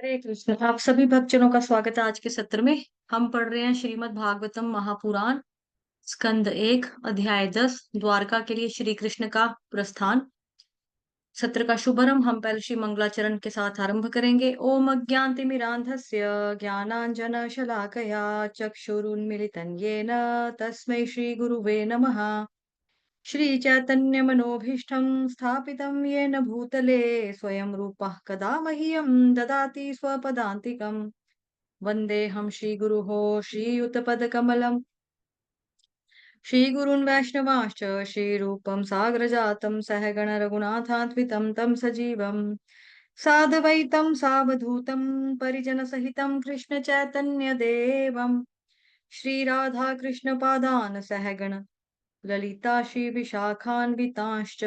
हरे कृष्ण। आप सभी भक्तजनों का स्वागत है आज के सत्र में। हम पढ़ रहे हैं श्रीमद् भागवतम महापुराण, स्कंद 1, अध्याय 10, द्वारका के लिए श्री कृष्ण का प्रस्थान। सत्र का शुभारंभ हम पहले श्री मंगलाचरण के साथ आरंभ करेंगे। ओम अज्ञानतिमिरान्धस्य ज्ञानांजन शलाकया चक्षुरुन्मिलितं येन तस्मै श्री गुरुवे नमः। श्री चैतन्य मनोभीष्टं स्थापितं येन भूतले स्वयं रूपः कदा मह्यं ददाति स्वपदान्तिकम्। वन्देऽहं श्रीगुरोः श्रीयुतपदकमलं श्रीगुरून् वैष्णवांश्च श्रीरूपं साग्रजातं सहगण रघुनाथान्वितं तं सजीवं साद्वैतं सावधूतं परिजनसहितं कृष्णचैतन्यदेवं श्रीराधाकृष्णपादान् सहगण ललिता श्रीविशाखान्वितांश्च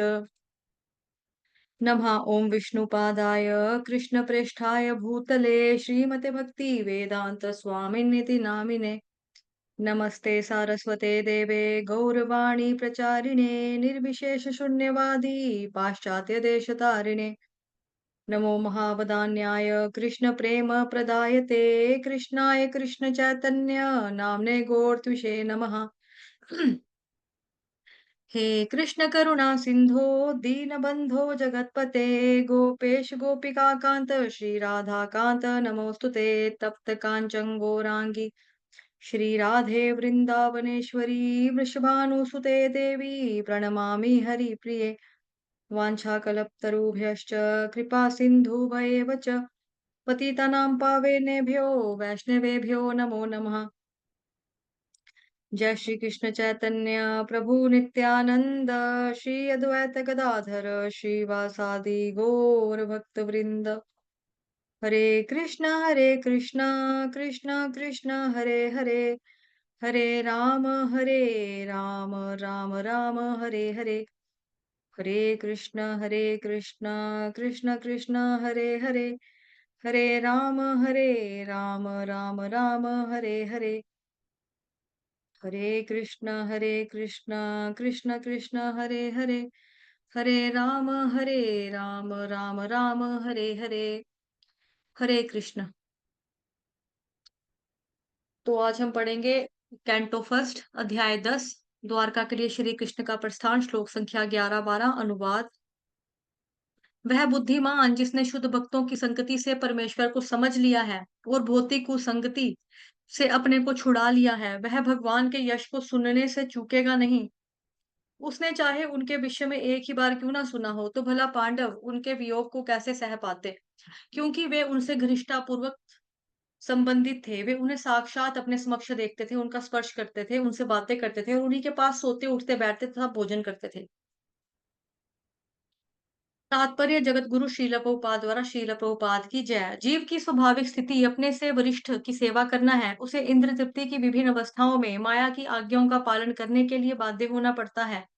नमः। ओम विष्णुपादाय कृष्णप्रेष्ठाय भूतले श्रीमते भक्ति वेदांत स्वामिनिति नामिने नमस्ते सारस्वते देवे गौरवाणी प्रचारिणे निर्विशेष शून्यवादी पाश्चात्य देशतारिणे नमो महावदान्याय कृष्ण प्रेम प्रदायते कृष्णाय कृष्ण चैतन्य नामने गौरत्विषे नमः। हे कृष्ण करुणा सिंधो दीनबंधो जगतपते गोपेश गोपिका कांत श्री राधा कांत नमोस्तुते तप्त कांचन गौरांगी श्री राधे वृंदावनेश्वरी वृषभानुसुते देवी प्रणमामि हरिप्रिये वाञ्छाकल्पतरुभ्यश्च कृपा सिन्धुभयेव च पतितानां पावनेभ्यो वैष्णवेभ्यो नमो नमः। जय श्री कृष्ण चैतन्य प्रभु नित्यानंद श्री अद्वैत गदाधर श्रीवासादि गौर भक्त वृंद। हरे कृष्ण कृष्ण कृष्ण हरे हरे हरे राम राम राम राम हरे हरे हरे कृष्ण कृष्ण कृष्ण हरे हरे हरे राम राम राम हरे हरे हरे कृष्ण कृष्ण कृष्ण हरे हरे हरे राम राम राम हरे हरे हरे कृष्ण। तो आज हम पढ़ेंगे कैंटो फर्स्ट, अध्याय 10, द्वारका के लिए श्री कृष्ण का प्रस्थान, श्लोक संख्या 11-12। अनुवाद। वह बुद्धिमान जिसने शुद्ध भक्तों की संगति से परमेश्वर को समझ लिया है और भौतिक कुसंगति से अपने को छुड़ा लिया है, वह भगवान के यश को सुनने से चूकेगा नहीं। उसने चाहे उनके विषय में एक ही बार क्यों ना सुना हो, तो भला पांडव उनके वियोग को कैसे सह पाते, क्योंकि वे उनसे घनिष्ठता पूर्वक संबंधित थे। वे उन्हें साक्षात अपने समक्ष देखते थे, उनका स्पर्श करते थे, उनसे बातें करते थे और उन्हीं के पास सोते उठते बैठते तथा भोजन करते थे। तात्पर्य जगत गुरु शील प्रभुपाद द्वारा। शील प्रभुपाद की जय। जीव की स्वाभाविक स्थिति अपने से वरिष्ठ की सेवा करना है। उसे इंद्र तृप्ति की विभिन्न अवस्थाओं में माया की आज्ञाओं का पालन करने के लिए बाध्य होना पड़ता है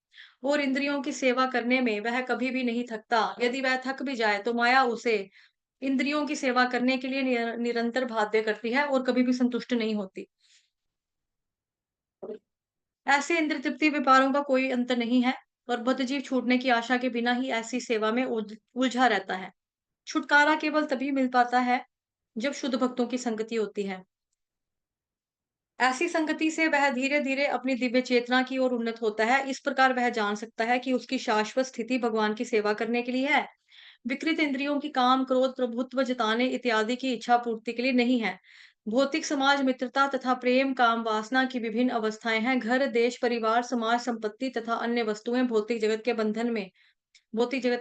और इंद्रियों की सेवा करने में वह कभी भी नहीं थकता। यदि वह थक भी जाए तो माया उसे इंद्रियों की सेवा करने के लिए निरंतर बाध्य करती है और कभी भी संतुष्ट नहीं होती। ऐसे इंद्र तृप्ति व्यापारों का कोई अंत नहीं है और बुद्धिजीव छूटने की आशा के बिना ही ऐसी सेवा में उलझा रहता है। छुटकारा केवल तभी मिल पाता है जब शुद्ध भक्तों की संगति होती है। ऐसी संगति से वह धीरे धीरे अपनी दिव्य चेतना की ओर उन्नत होता है। इस प्रकार वह जान सकता है कि उसकी शाश्वत स्थिति भगवान की सेवा करने के लिए है, विकृत इंद्रियों की काम क्रोध प्रभुत्व जताने इत्यादि की इच्छा पूर्ति के लिए नहीं है। भौतिक समाज मित्रता तथा प्रेम काम वासना की विभिन्न अवस्थाएं हैं। घर देश परिवार समाज संपत्ति तथा अन्य वस्तुएं भौतिक जगत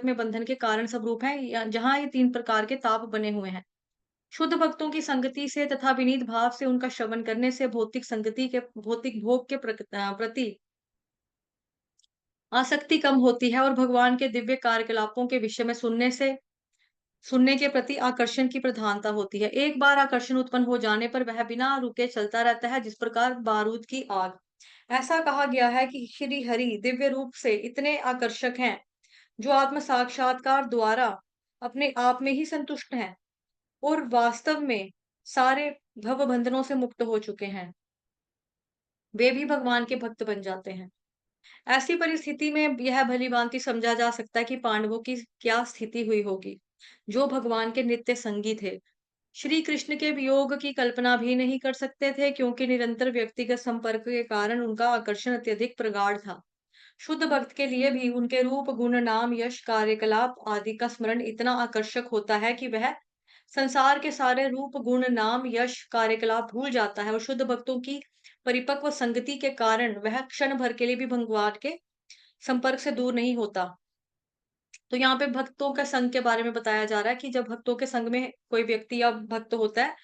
में बंधन के कारण स्वरूप हैं, जहाँ ये तीन प्रकार के ताप बने हुए हैं। शुद्ध भक्तों की संगति से तथा विनीत भाव से उनका श्रवण करने से भौतिक भोग के प्रति आसक्ति कम होती है और भगवान के दिव्य कार्यकलापों के विषय में सुनने के प्रति आकर्षण की प्रधानता होती है। एक बार आकर्षण उत्पन्न हो जाने पर वह बिना रुके चलता रहता है, जिस प्रकार बारूद की आग। ऐसा कहा गया है कि श्री हरि दिव्य रूप से इतने आकर्षक हैं, जो आत्म साक्षात्कार द्वारा अपने आप में ही संतुष्ट हैं और वास्तव में सारे भव बंधनों से मुक्त हो चुके हैं। वे भी भगवान के भक्त बन जाते हैं। ऐसी परिस्थिति में यह भली-भांति समझा जा सकता है कि पांडवों की क्या स्थिति हुई होगी, जो भगवान के नित्य संगी थे। श्री कृष्ण के वियोग की कल्पना भी नहीं कर सकते थे, क्योंकि निरंतर व्यक्तिगत संपर्क के कारण उनका आकर्षण अत्यधिक प्रगाढ़ था। शुद्ध भक्त के लिए भी उनके रूप, गुण, नाम, यश, कार्यकलाप आदि का स्मरण इतना आकर्षक होता है कि वह संसार के सारे रूप, गुण, नाम, यश, कार्यकलाप भूल जाता है, और शुद्ध भक्तों की परिपक्व संगति के कारण वह क्षण भर के लिए भी भगवान के संपर्क से दूर नहीं होता। तो यहाँ पे भक्तों का संग के बारे में बताया जा रहा है कि जब भक्तों के संग में कोई व्यक्ति या भक्त होता है,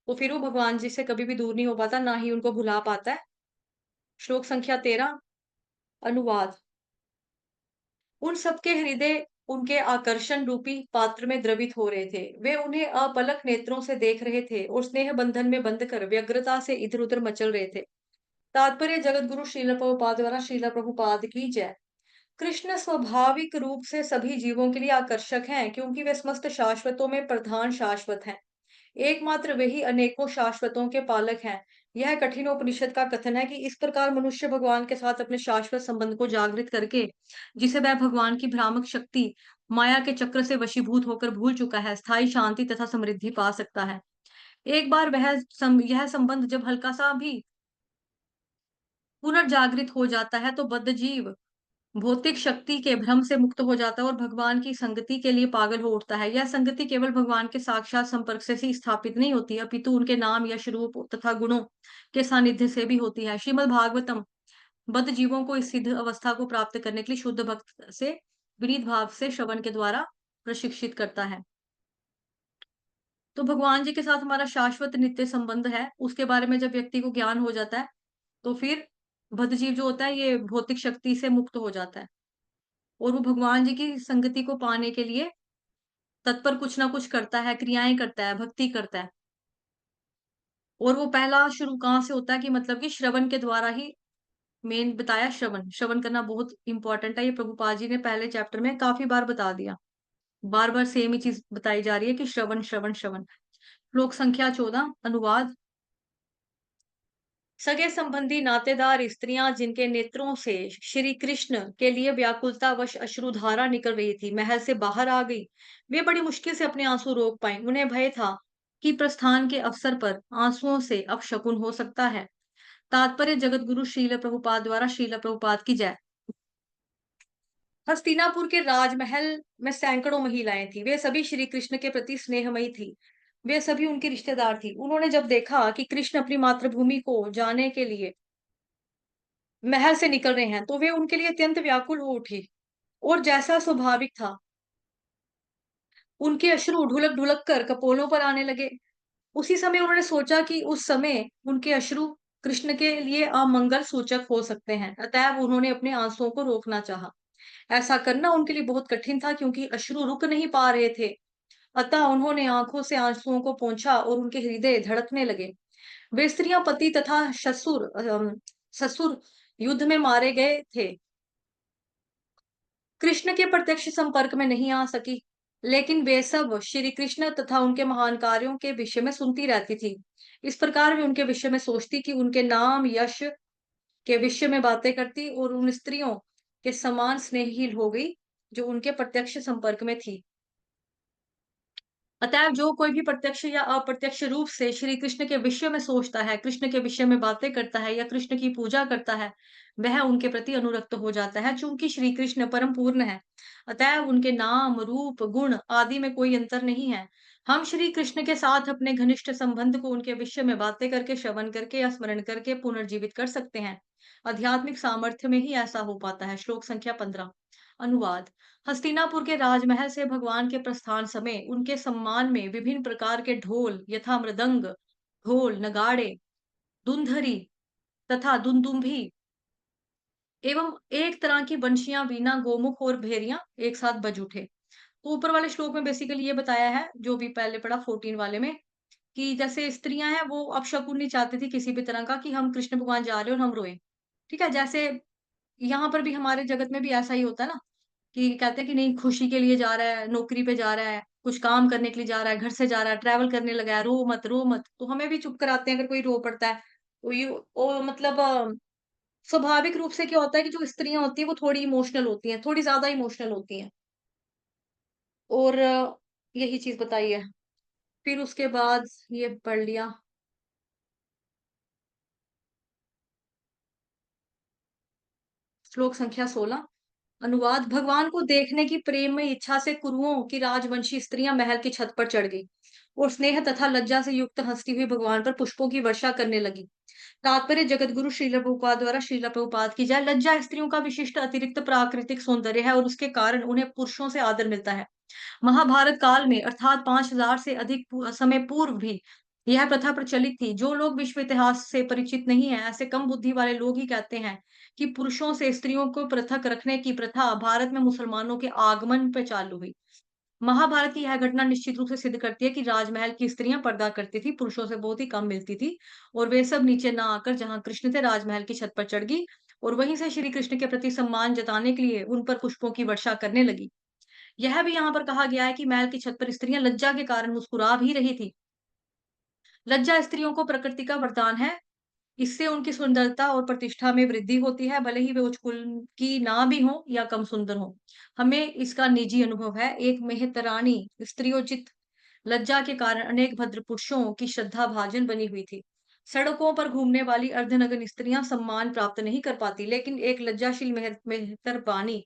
तो फिर वो भगवान जी से कभी भी दूर नहीं हो पाता, ना ही उनको भुला पाता है। श्लोक संख्या 13 अनुवाद। उन सबके हृदय उनके आकर्षण रूपी पात्र में द्रवित हो रहे थे। वे उन्हें अपलक नेत्रों से देख रहे थे और स्नेह बंधन में बंध कर व्यग्रता से इधर-उधर मचल रहे थे। तात्पर्य जगत गुरु श्रील प्रभुपाद द्वारा श्रील प्रभुपाद की जय। कृष्ण स्वाभाविक रूप से सभी जीवों के लिए आकर्षक हैं, क्योंकि वे समस्त शाश्वतों में प्रधान शाश्वत हैं। एकमात्र वे ही अनेकों शाश्वतों के पालक हैं। यह कठिन उपनिषद का कथन है कि इस प्रकार मनुष्य भगवान के साथ अपने शाश्वत संबंध को जागृत करके, जिसे वह भगवान की भ्रामक शक्ति माया के चक्र से वशीभूत होकर भूल चुका है, स्थायी शांति तथा समृद्धि पा सकता है। एक बार यह संबंध जब हल्का सा भी पुनर्जागृत हो जाता है, तो बद्ध जीव भौतिक शक्ति के भ्रम से मुक्त हो जाता है और भगवान की संगति के लिए पागल हो उठता है। यह संगति केवल भगवान के साक्षात संपर्क से ही स्थापित नहीं होती, अपितु उनके नाम, यश, रूप तथा गुणों के सानिध्य से भी होती है। श्रीमद् भागवतम बद्ध जीवों को इस सिद्ध अवस्था को प्राप्त करने के लिए शुद्ध भक्त से विनीत भाव से श्रवण के द्वारा प्रशिक्षित करता है। तो भगवान जी के साथ हमारा शाश्वत नित्य संबंध है, उसके बारे में जब व्यक्ति को ज्ञान हो जाता है, तो फिर बद्ध जीव जो होता है ये भौतिक शक्ति से मुक्त हो जाता है और वो भगवान जी की संगति को पाने के लिए तत्पर कुछ ना कुछ करता है, क्रियाएँ करता है, भक्ति करता है। और वो पहला शुरू कहाँ से होता है कि मतलब कि श्रवण के द्वारा ही मेन बताया श्रवण। श्रवण करना बहुत इम्पोर्टेंट है, ये प्रभुपाद जी ने पहले चैप्टर में काफ़ी बार बता दिया। बार-बार सेम ही चीज़ बताई जा रही है कि श्रवण, श्रवण, श्रवण। श्लोक संख्या 14 अनुवाद। सगे संबंधी नातेदार स्त्रियां जिनके नेत्रों से श्री कृष्ण के लिए व्याकुलतावश अश्रुधारा निकल रही थी, महल से बाहर आ गई। वे बड़ी मुश्किल से अपने आंसू रोक पाईं। उन्हें भय था कि प्रस्थान के अवसर पर आंसुओं से अपशकुन हो सकता है। तात्पर्य जगत गुरु श्रील प्रभुपाद द्वारा श्रील प्रभुपाद की जय। हस्तिनापुर के राजमहल में सैकड़ों महिलाएं थीं। वे सभी श्री कृष्ण के प्रति स्नेहमयी थीं। वे सभी उनकी रिश्तेदार थीं। उन्होंने जब देखा कि कृष्ण अपनी मातृभूमि को जाने के लिए महल से निकल रहे हैं, तो वे उनके लिए अत्यंत व्याकुल हो उठी और जैसा स्वाभाविक था, उनके अश्रु ढुलक-ढुलक कर कपोलों पर आने लगे। उसी समय उन्होंने सोचा कि उस समय उनके अश्रु कृष्ण के लिए अमंगल सूचक हो सकते हैं। अतएव उन्होंने अपने आंसुओं को रोकना चाहा। ऐसा करना उनके लिए बहुत कठिन था, क्योंकि अश्रु रुक नहीं पा रहे थे। अतः उन्होंने आँखों से आंसुओं को पोंछा और उनके हृदय धड़कने लगे। वे स्त्रियाँ पति तथा ससुर युद्ध में मारे गए थे। कृष्ण के प्रत्यक्ष संपर्क में नहीं आ सकी, लेकिन वे सब श्री कृष्ण तथा उनके महान कार्यों के विषय में सुनती रहती थी। इस प्रकार वे उनके विषय में सोचती कि उनके नाम, यश के विषय में बातें करती और उन स्त्रियों के समान स्नेहहीन हो गई, जो उनके प्रत्यक्ष संपर्क में थी। अतएव जो कोई भी प्रत्यक्ष या अप्रत्यक्ष रूप से श्री कृष्ण के विषय में सोचता है, कृष्ण के विषय में बातें करता है या कृष्ण की पूजा करता है, वह उनके प्रति अनुरक्त हो जाता है। चूंकि श्री कृष्ण परम पूर्ण है, अतएव उनके नाम, रूप, गुण आदि में कोई अंतर नहीं है। हम श्री कृष्ण के साथ अपने घनिष्ठ संबंध को उनके विषय में बातें करके, श्रवण करके या स्मरण करके पुनर्जीवित कर सकते हैं। आध्यात्मिक सामर्थ्य में ही ऐसा हो पाता है। श्लोक संख्या 15 अनुवाद। हस्तिनापुर के राजमहल से भगवान के प्रस्थान समय उनके सम्मान में विभिन्न प्रकार के ढोल यथा मृदंग, ढोल, नगाड़े, दुंधरी तथा दुंदुम्भी एवं एक तरह की बंशियां, वीणा, गोमुख और भेरियां एक साथ बज उठे। तो ऊपर वाले श्लोक में बेसिकली ये बताया है, जो भी पहले पढ़ा 14 वाले में, कि जैसे स्त्रियां हैं वो अपशकुन नहीं चाहती थी किसी भी तरह का कि हम कृष्ण भगवान जा रहे हैं और हम रोए। ठीक है, जैसे यहाँ पर भी हमारे जगत में भी ऐसा ही होता है ना, कि कहते हैं कि नहीं खुशी के लिए जा रहा है, नौकरी पे जा रहा है, कुछ काम करने के लिए जा रहा है, घर से जा रहा है, ट्रैवल करने लगा है, रो मत, रो मत। तो हमें भी चुप कराते हैं अगर कोई रो पड़ता है। तो ये ओ मतलब स्वाभाविक रूप से क्या होता है कि जो स्त्रियाँ होती हैं वो थोड़ी इमोशनल होती हैं, थोड़ी ज़्यादा इमोशनल होती हैं और यही चीज़ बताई है। फिर उसके बाद ये पढ़ लिया। श्लोक संख्या 16। अनुवाद। भगवान को देखने की प्रेम में इच्छा से कुरुओं की राजवंशी स्त्रियां महल की छत पर चढ़ गई और स्नेह तथा लज्जा से युक्त हंसती हुई भगवान पर पुष्पों की वर्षा करने लगी। तात्पर्य जगतगुरु श्रील प्रभुपाद द्वारा श्रील प्रभुपाद की जय। लज्जा स्त्रियों का विशिष्ट अतिरिक्त प्राकृतिक सौंदर्य है और उसके कारण उन्हें पुरुषों से आदर मिलता है। महाभारत काल में अर्थात 5000 से अधिक समय पूर्व भी यह प्रथा प्रचलित थी। जो लोग विश्व इतिहास से परिचित नहीं है, ऐसे कम बुद्धि वाले लोग ही कहते हैं कि पुरुषों से स्त्रियों को पृथक रखने की प्रथा भारत में मुसलमानों के आगमन पे चालू हुई। महाभारत की यह घटना निश्चित रूप से सिद्ध करती है कि राजमहल की स्त्रियां पर्दा करती थी, पुरुषों से बहुत ही कम मिलती थी और वे सब नीचे ना आकर जहां कृष्ण थे राजमहल की छत पर चढ़ गई और वहीं से श्री कृष्ण के प्रति सम्मान जताने के लिए उन पर पुष्पों की वर्षा करने लगी। यह भी यहाँ पर कहा गया है कि महल की छत पर स्त्रियां लज्जा के कारण मुस्कुरा भी रही थी। लज्जा स्त्रियों को प्रकृति का वरदान है। इससे उनकी सुंदरता और प्रतिष्ठा में वृद्धि होती है, भले ही वे उच्च कुल की ना भी हो या कम सुंदर हो। हमें इसका निजी अनुभव है। एक मेहतरानी स्त्रियोचित लज्जा के कारण अनेक भद्र पुरुषों की श्रद्धा भाजन बनी हुई थी। सड़कों पर घूमने वाली अर्धनग्न स्त्रियां सम्मान प्राप्त नहीं कर पाती, लेकिन एक लज्जाशील मेहतरानी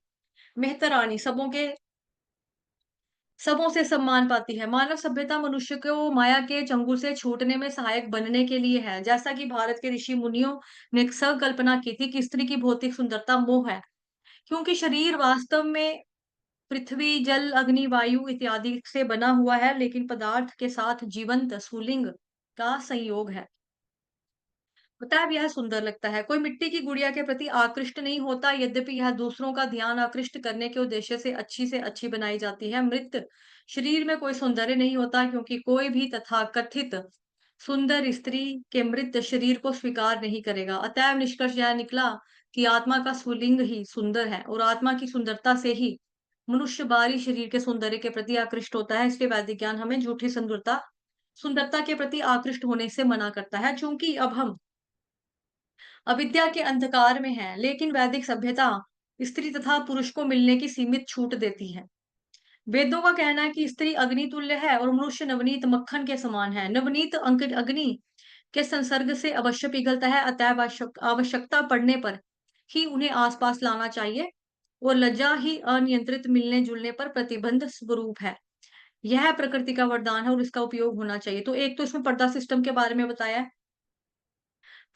सबों से सम्मान पाती है। मानव सभ्यता मनुष्य को माया के चंगुल से छूटने में सहायक बनने के लिए है। जैसा कि भारत के ऋषि मुनियों ने संकल्पना की थी कि स्त्री की भौतिक सुंदरता मोह है, क्योंकि शरीर वास्तव में पृथ्वी, जल, अग्नि, वायु इत्यादि से बना हुआ है, लेकिन पदार्थ के साथ जीवंत स्फुलिंग का संयोग है। पता है, अब यह सुंदर लगता है। कोई मिट्टी की गुड़िया के प्रति आकृष्ट नहीं होता, यद्यपि यह दूसरों का ध्यान आकृष्ट करने के उद्देश्य से अच्छी बनाई जाती है। मृत शरीर में कोई सौंदर्य नहीं होता, क्योंकि कोई भी तथाकथित सुंदर स्त्री के मृत शरीर को स्वीकार नहीं करेगा। अतएव निष्कर्ष यह निकला कि आत्मा का स्वलिंग ही सुंदर है और आत्मा की सुंदरता से ही मनुष्य बाहरी शरीर के सौंदर्य के प्रति आकृष्ट होता है। इसलिए वैदिक ज्ञान हमें झूठी सुंदरता सुंदरता के प्रति आकृष्ट होने से मना करता है। चूंकि अब हम अविद्या के अंधकार में है, लेकिन वैदिक सभ्यता स्त्री तथा पुरुष को मिलने की सीमित छूट देती है। वेदों का कहना है कि स्त्री अग्नि तुल्य है और मनुष्य नवनीत मक्खन के समान है। नवनीत अंक अग्नि के संसर्ग से अवश्य पिघलता है, अतएव आवश्यकता पड़ने पर ही उन्हें आसपास लाना चाहिए और लज्जा ही अनियंत्रित मिलने जुलने पर प्रतिबंध स्वरूप है। यह प्रकृति का वरदान है और इसका उपयोग होना चाहिए। तो एक तो इसमें पर्दा सिस्टम के बारे में बताया है।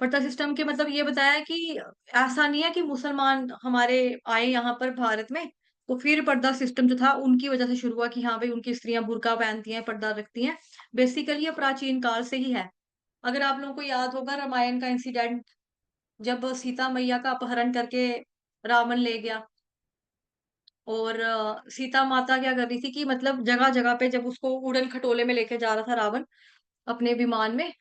पर्दा सिस्टम के मतलब ये बताया कि ऐसा नहीं है कि मुसलमान हमारे आए यहाँ पर भारत में, तो फिर पर्दा सिस्टम जो था उनकी वजह से शुरू हुआ कि हाँ भाई उनकी स्त्रियां बुर्का पहनती हैं, पर्दा रखती हैं। बेसिकली ये प्राचीन काल से ही है। अगर आप लोगों को याद होगा रामायण का इंसिडेंट, जब सीता मैया का अपहरण करके रावण ले गया और सीता माता क्या कर रही थी कि मतलब जगह-जगह पे जब उसको उड़न खटोले में लेके जा रहा था रावण अपने विमान में,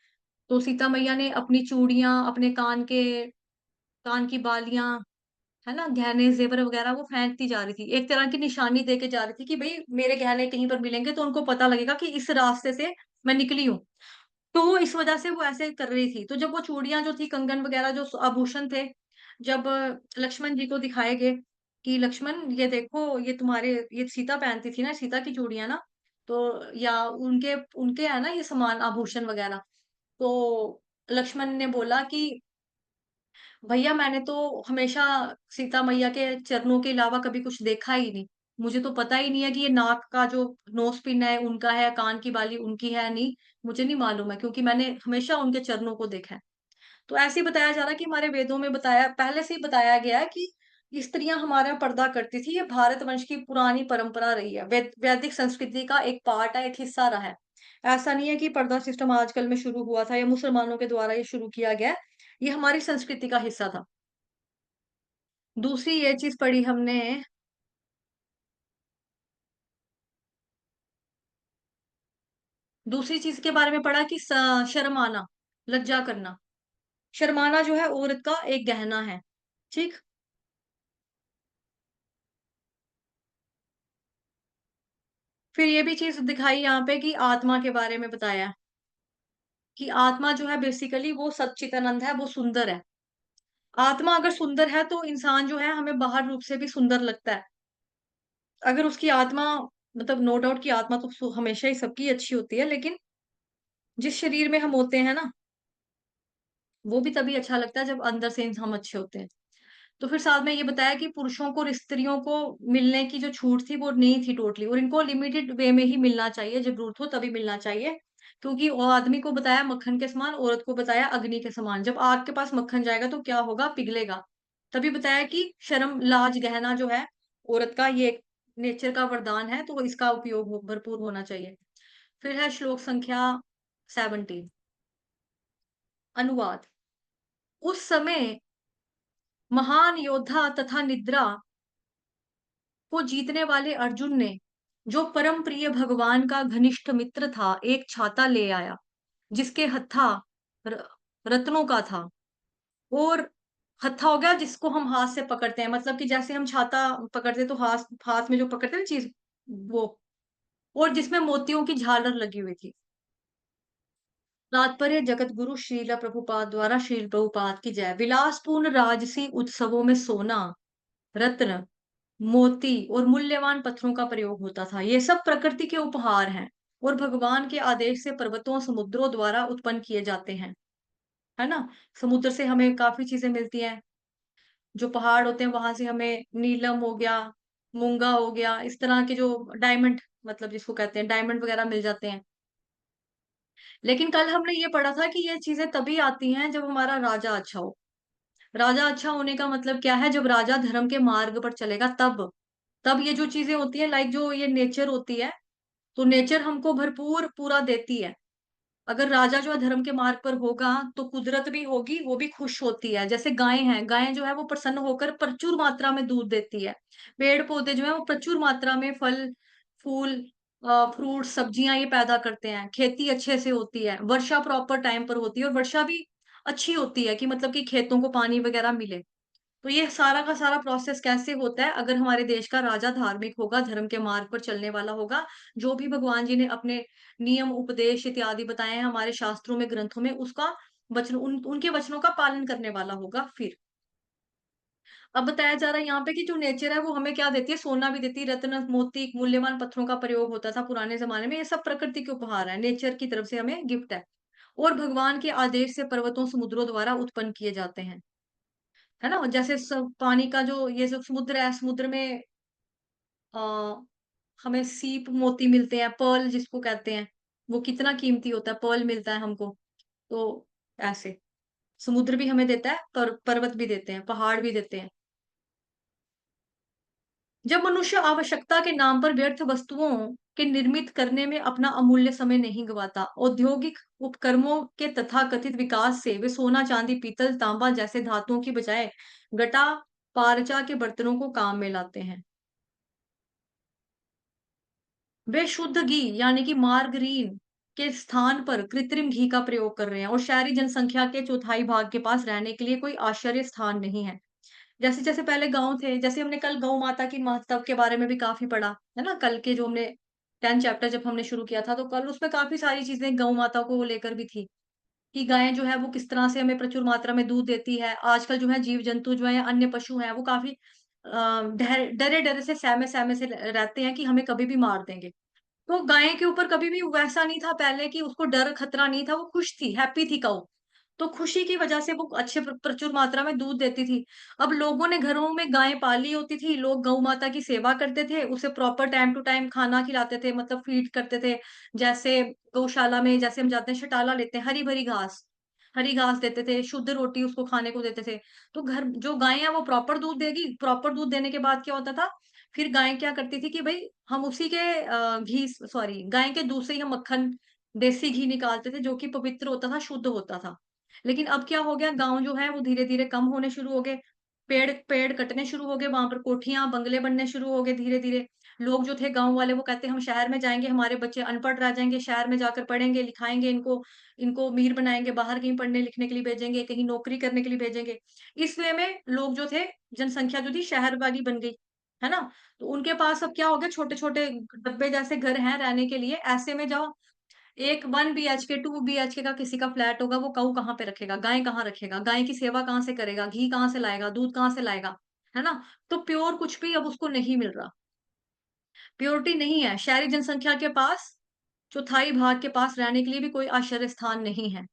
तो सीता मैया ने अपनी चूड़ियाँ, अपने कान की बालियाँ, है ना? गहने, ज़ेवर वगैरह वो फेंकती जा रही थी। एक तरह की निशानी देके जा रही थी कि भई मेरे गहने कहीं पर मिलेंगे तो उनको पता लगेगा कि इस रास्ते से मैं निकली हूँ। तो इस वजह से वो ऐसे कर रही थी। तो जब वो चूड़ियाँ जो थी, कंगन वगैरह जो आभूषण थे, जब लक्ष्मण जी को दिखाए गए कि लक्ष्मण ये देखो ये तुम्हारे ये सीता पहनती थी ना, सीता की चूड़ियाँ ना, तो या उनके उनके है ना ये सामान आभूषण वगैरह। तो लक्ष्मण ने बोला कि भैया मैंने तो हमेशा सीता मैया के चरणों के अलावा कभी कुछ देखा ही नहीं। मुझे तो पता ही नहीं है कि ये नाक का जो नोज़ पिन है उनका है, कान की बाली उनकी है नहीं, मुझे नहीं मालूम है क्योंकि मैंने हमेशा उनके चरणों को देखा है। तो ऐसे ही बताया जा रहा है कि हमारे वेदों में बताया पहले से ही बताया गया है कि स्त्रियाँ हमारा पर्दा करती थी। ये भारत वंश की पुरानी परंपरा रही है। वैदिक संस्कृति का एक पार्ट है, एक हिस्सा रहा है। ऐसा नहीं है कि पर्दा सिस्टम आजकल में शुरू हुआ था या मुसलमानों के द्वारा ये शुरू किया गया है। ये हमारी संस्कृति का हिस्सा था। दूसरी ये चीज़ पढ़ी हमने, दूसरी चीज़ के बारे में पढ़ा कि शर्माना, लज्जा करना। शर्माना जो है औरत का एक गहना है, ठीक? फिर ये भी चीज़ दिखाई यहाँ पे कि आत्मा के बारे में बताया है, कि आत्मा जो है बेसिकली वो सच्चिदानंद है, वो सुंदर है। आत्मा अगर सुंदर है तो इंसान जो है हमें बाहर रूप से भी सुंदर लगता है। अगर उसकी आत्मा मतलब नो डाउट कि आत्मा तो हमेशा ही सबकी अच्छी होती है, लेकिन जिस शरीर में हम होते हैं ना, वो भी तभी अच्छा लगता है जब अंदर से हम अच्छे होते हैं। तो फिर साथ में ये बताया कि पुरुषों को और स्त्रियों को मिलने की जो छूट थी वो नहीं थी टोटली, और इनको लिमिटेड वे में ही मिलना चाहिए, ज़रूरत हो तभी मिलना चाहिए। क्योंकि वो आदमी को बताया मक्खन के समान, औरत को बताया अग्नि के समान। जब आग के पास मक्खन जाएगा तो क्या होगा? पिघलेगा। तभी बताया कि शर्म, लाज, गहना जो है औरत का, ये नेचर का वरदान है, तो इसका उपयोग भरपूर होना चाहिए। फिर है श्लोक संख्या 17, अनुवाद। उस समय महान योद्धा तथा निद्रा को जीतने वाले अर्जुन ने, जो परम प्रिय भगवान का घनिष्ठ मित्र था, एक छाता ले आया, जिसके हत्था र रत्नों का था। और हत्था हो गया जिसको हम हाथ से पकड़ते हैं, मतलब कि जैसे हम छाता पकड़ते हैं तो हाथ हाथ में जो पकड़ते हैं ना चीज़, वो। और जिसमें मोतियों की झालर लगी हुई थी। तात्पर्य जगत गुरु श्रील प्रभुपाद द्वारा, श्रील प्रभुपाद की जय। विलासपूर्ण राजसी उत्सवों में सोना, रत्न, मोती और मूल्यवान पत्थरों का प्रयोग होता था। ये सब प्रकृति के उपहार हैं और भगवान के आदेश से पर्वतों, समुद्रों द्वारा उत्पन्न किए जाते हैं। है ना? समुद्र से हमें काफ़ी चीज़ें मिलती हैं। जो पहाड़ होते हैं वहाँ से हमें नीलम हो गया, मूंगा हो गया, इस तरह के जो डायमंड, मतलब जिसको कहते हैं डायमंड वगैरह मिल जाते हैं। लेकिन कल हमने ये पढ़ा था कि ये चीज़ें तभी आती हैं जब हमारा राजा अच्छा हो। राजा अच्छा होने का मतलब क्या है? जब राजा धर्म के मार्ग पर चलेगा तब। तब ये जो चीज़ें होती हैं, लाइक जो ये नेचर होती है, तो नेचर हमको भरपूर पूरा देती है। अगर राजा जो है धर्म के मार्ग पर होगा, तो कुदरत भी होगी, वो भी खुश होती है। जैसे गाय हैं, गाय जो है वो प्रसन्न होकर प्रचुर मात्रा में दूध देती है। पेड़-पौधे जो हैं वो प्रचुर मात्रा में फल, फूल, फ्रूट, सब्जियाँ ये पैदा करते हैं। खेती अच्छे से होती है, वर्षा प्रॉपर टाइम पर होती है, और वर्षा भी अच्छी होती है कि मतलब कि खेतों को पानी वगैरह मिले। तो ये सारा का सारा प्रोसेस कैसे होता है? अगर हमारे देश का राजा धार्मिक होगा, धर्म के मार्ग पर चलने वाला होगा, जो भी भगवान जी ने अपने नियम, उपदेश इत्यादि बताए हैं हमारे शास्त्रों में, ग्रंथों में, उसका वचन, उनके वचनों का पालन करने वाला होगा फिर। अब बताया जा रहा है यहाँ पे कि जो नेचर है वो हमें क्या देती है? सोना भी देती है, रत्न, मोती, मूल्यवान पत्थरों का प्रयोग होता था पुराने ज़माने में। ये सब प्रकृति के उपहार हैं, नेचर की तरफ से हमें गिफ्ट है। और भगवान के आदेश से पर्वतों, समुद्रों द्वारा उत्पन्न किए जाते हैं। है ना? जैसे पानी का जो ये जो समुद्र है, समुद्र में अ, हमें सीप मोती मिलते हैं, पर्ल जिसको कहते हैं, वो कितना कीमती होता है, पर्ल मिलता है हमको। तो ऐसे समुद्र भी हमें देता है, पर्वत भी देते हैं, पहाड़ भी देते हैं। जब मनुष्य आवश्यकता के नाम पर व्यर्थ वस्तुओं के निर्मित करने में अपना अमूल्य समय नहीं गंवाता, औद्योगिक उपक्रमों के तथाकथित विकास से वे सोना, चांदी, पीतल, तांबा जैसे धातुओं की बजाय घटा, पारचा के बर्तनों को काम में लाते हैं। वे शुद्ध घी यानी कि मार्गरीन के स्थान पर कृत्रिम घी का प्रयोग कर रहे हैं, और शहरी जनसंख्या के चौथाई भाग के पास रहने के लिए कोई आश्चर्य स्थान नहीं है। जैसे-जैसे पहले गाँव थे, जैसे हमने कल गौ माता की महत्व के बारे में भी काफ़ी पढ़ा, है ना? कल के जो हमने 10 चैप्टर जब हमने शुरू किया था, तो कल उसमें काफ़ी सारी चीज़ें गौ माता को लेकर भी थी, कि गायें जो है वो किस तरह से हमें प्रचुर मात्रा में दूध देती है। आजकल जो है जीव-जंतु जो है या अन्य पशु हैं, वो काफ़ी डरे-डरे से, सहमे-सहमे से रहते हैं कि हमें कभी भी मार देंगे। तो गाय के ऊपर कभी भी वैसा नहीं था पहले कि उसको डर खतरा नहीं था, वो खुश थी, हैप्पी थी काऊ। तो खुशी की वजह से वो अच्छे प्रचुर मात्रा में दूध देती थी। अब लोगों ने घरों में गाय पाली होती थी, लोग गौ माता की सेवा करते थे, उसे प्रॉपर टाइम टू टाइम खाना खिलाते थे, मतलब फीड करते थे। जैसे गौशाला में जैसे हम जाते हैं छटाला लेते हैं, हरी घास देते थे, शुद्ध रोटी उसको खाने को देते थे। तो घर जो गाय है वो प्रॉपर दूध देगी, प्रॉपर दूध देने के बाद क्या होता था, फिर गाय क्या करती थी कि भई हम उसी के घी, सॉरी, गाय के दूध से ही हम मक्खन, देसी घी निकालते थे, जो कि पवित्र होता था, शुद्ध होता था। लेकिन अब क्या हो गया, गाँव जो है वो धीरे-धीरे कम होने शुरू हो गए। पेड़ पेड़ कटने शुरू हो गए, वहाँ पर कोठियाँ, बंगले बनने शुरू हो गए धीरे-धीरे। लोग जो थे गाँव वाले वो कहते हैं हम शहर में जाएँगे, हमारे बच्चे अनपढ़ रह जाएँगे, शहर में जाकर पढ़ेंगे, लिखाएँगे, इनको इनको अमीर बनाएँगे, बाहर कहीं पढ़ने-लिखने के लिए भेजेंगे, कहीं नौकरी करने के लिए भेजेंगे। इस वे में लोग जो थे, जनसंख्या जो थी शहर वाली बन गई, है ना? तो उनके पास अब क्या हो गया, छोटे-छोटे डब्बे जैसे घर हैं रहने के लिए, ऐसे में जाओ, एक 1 बीएचके, 2 बीएचके का किसी का फ्लैट होगा, वो गऊ कहाँ पे रखेगा? गाय कहाँ रखेगा? गाय की सेवा कहाँ से करेगा? घी कहाँ से लाएगा? दूध कहाँ से लाएगा? है ना? तो प्योर कुछ भी अब उसको नहीं मिल रहा। प्योरिटी नहीं है। शहरी जनसंख्या के पास चौथाई भाग के पास रहने के लिए भी कोई आश्रय स्थान नहीं है।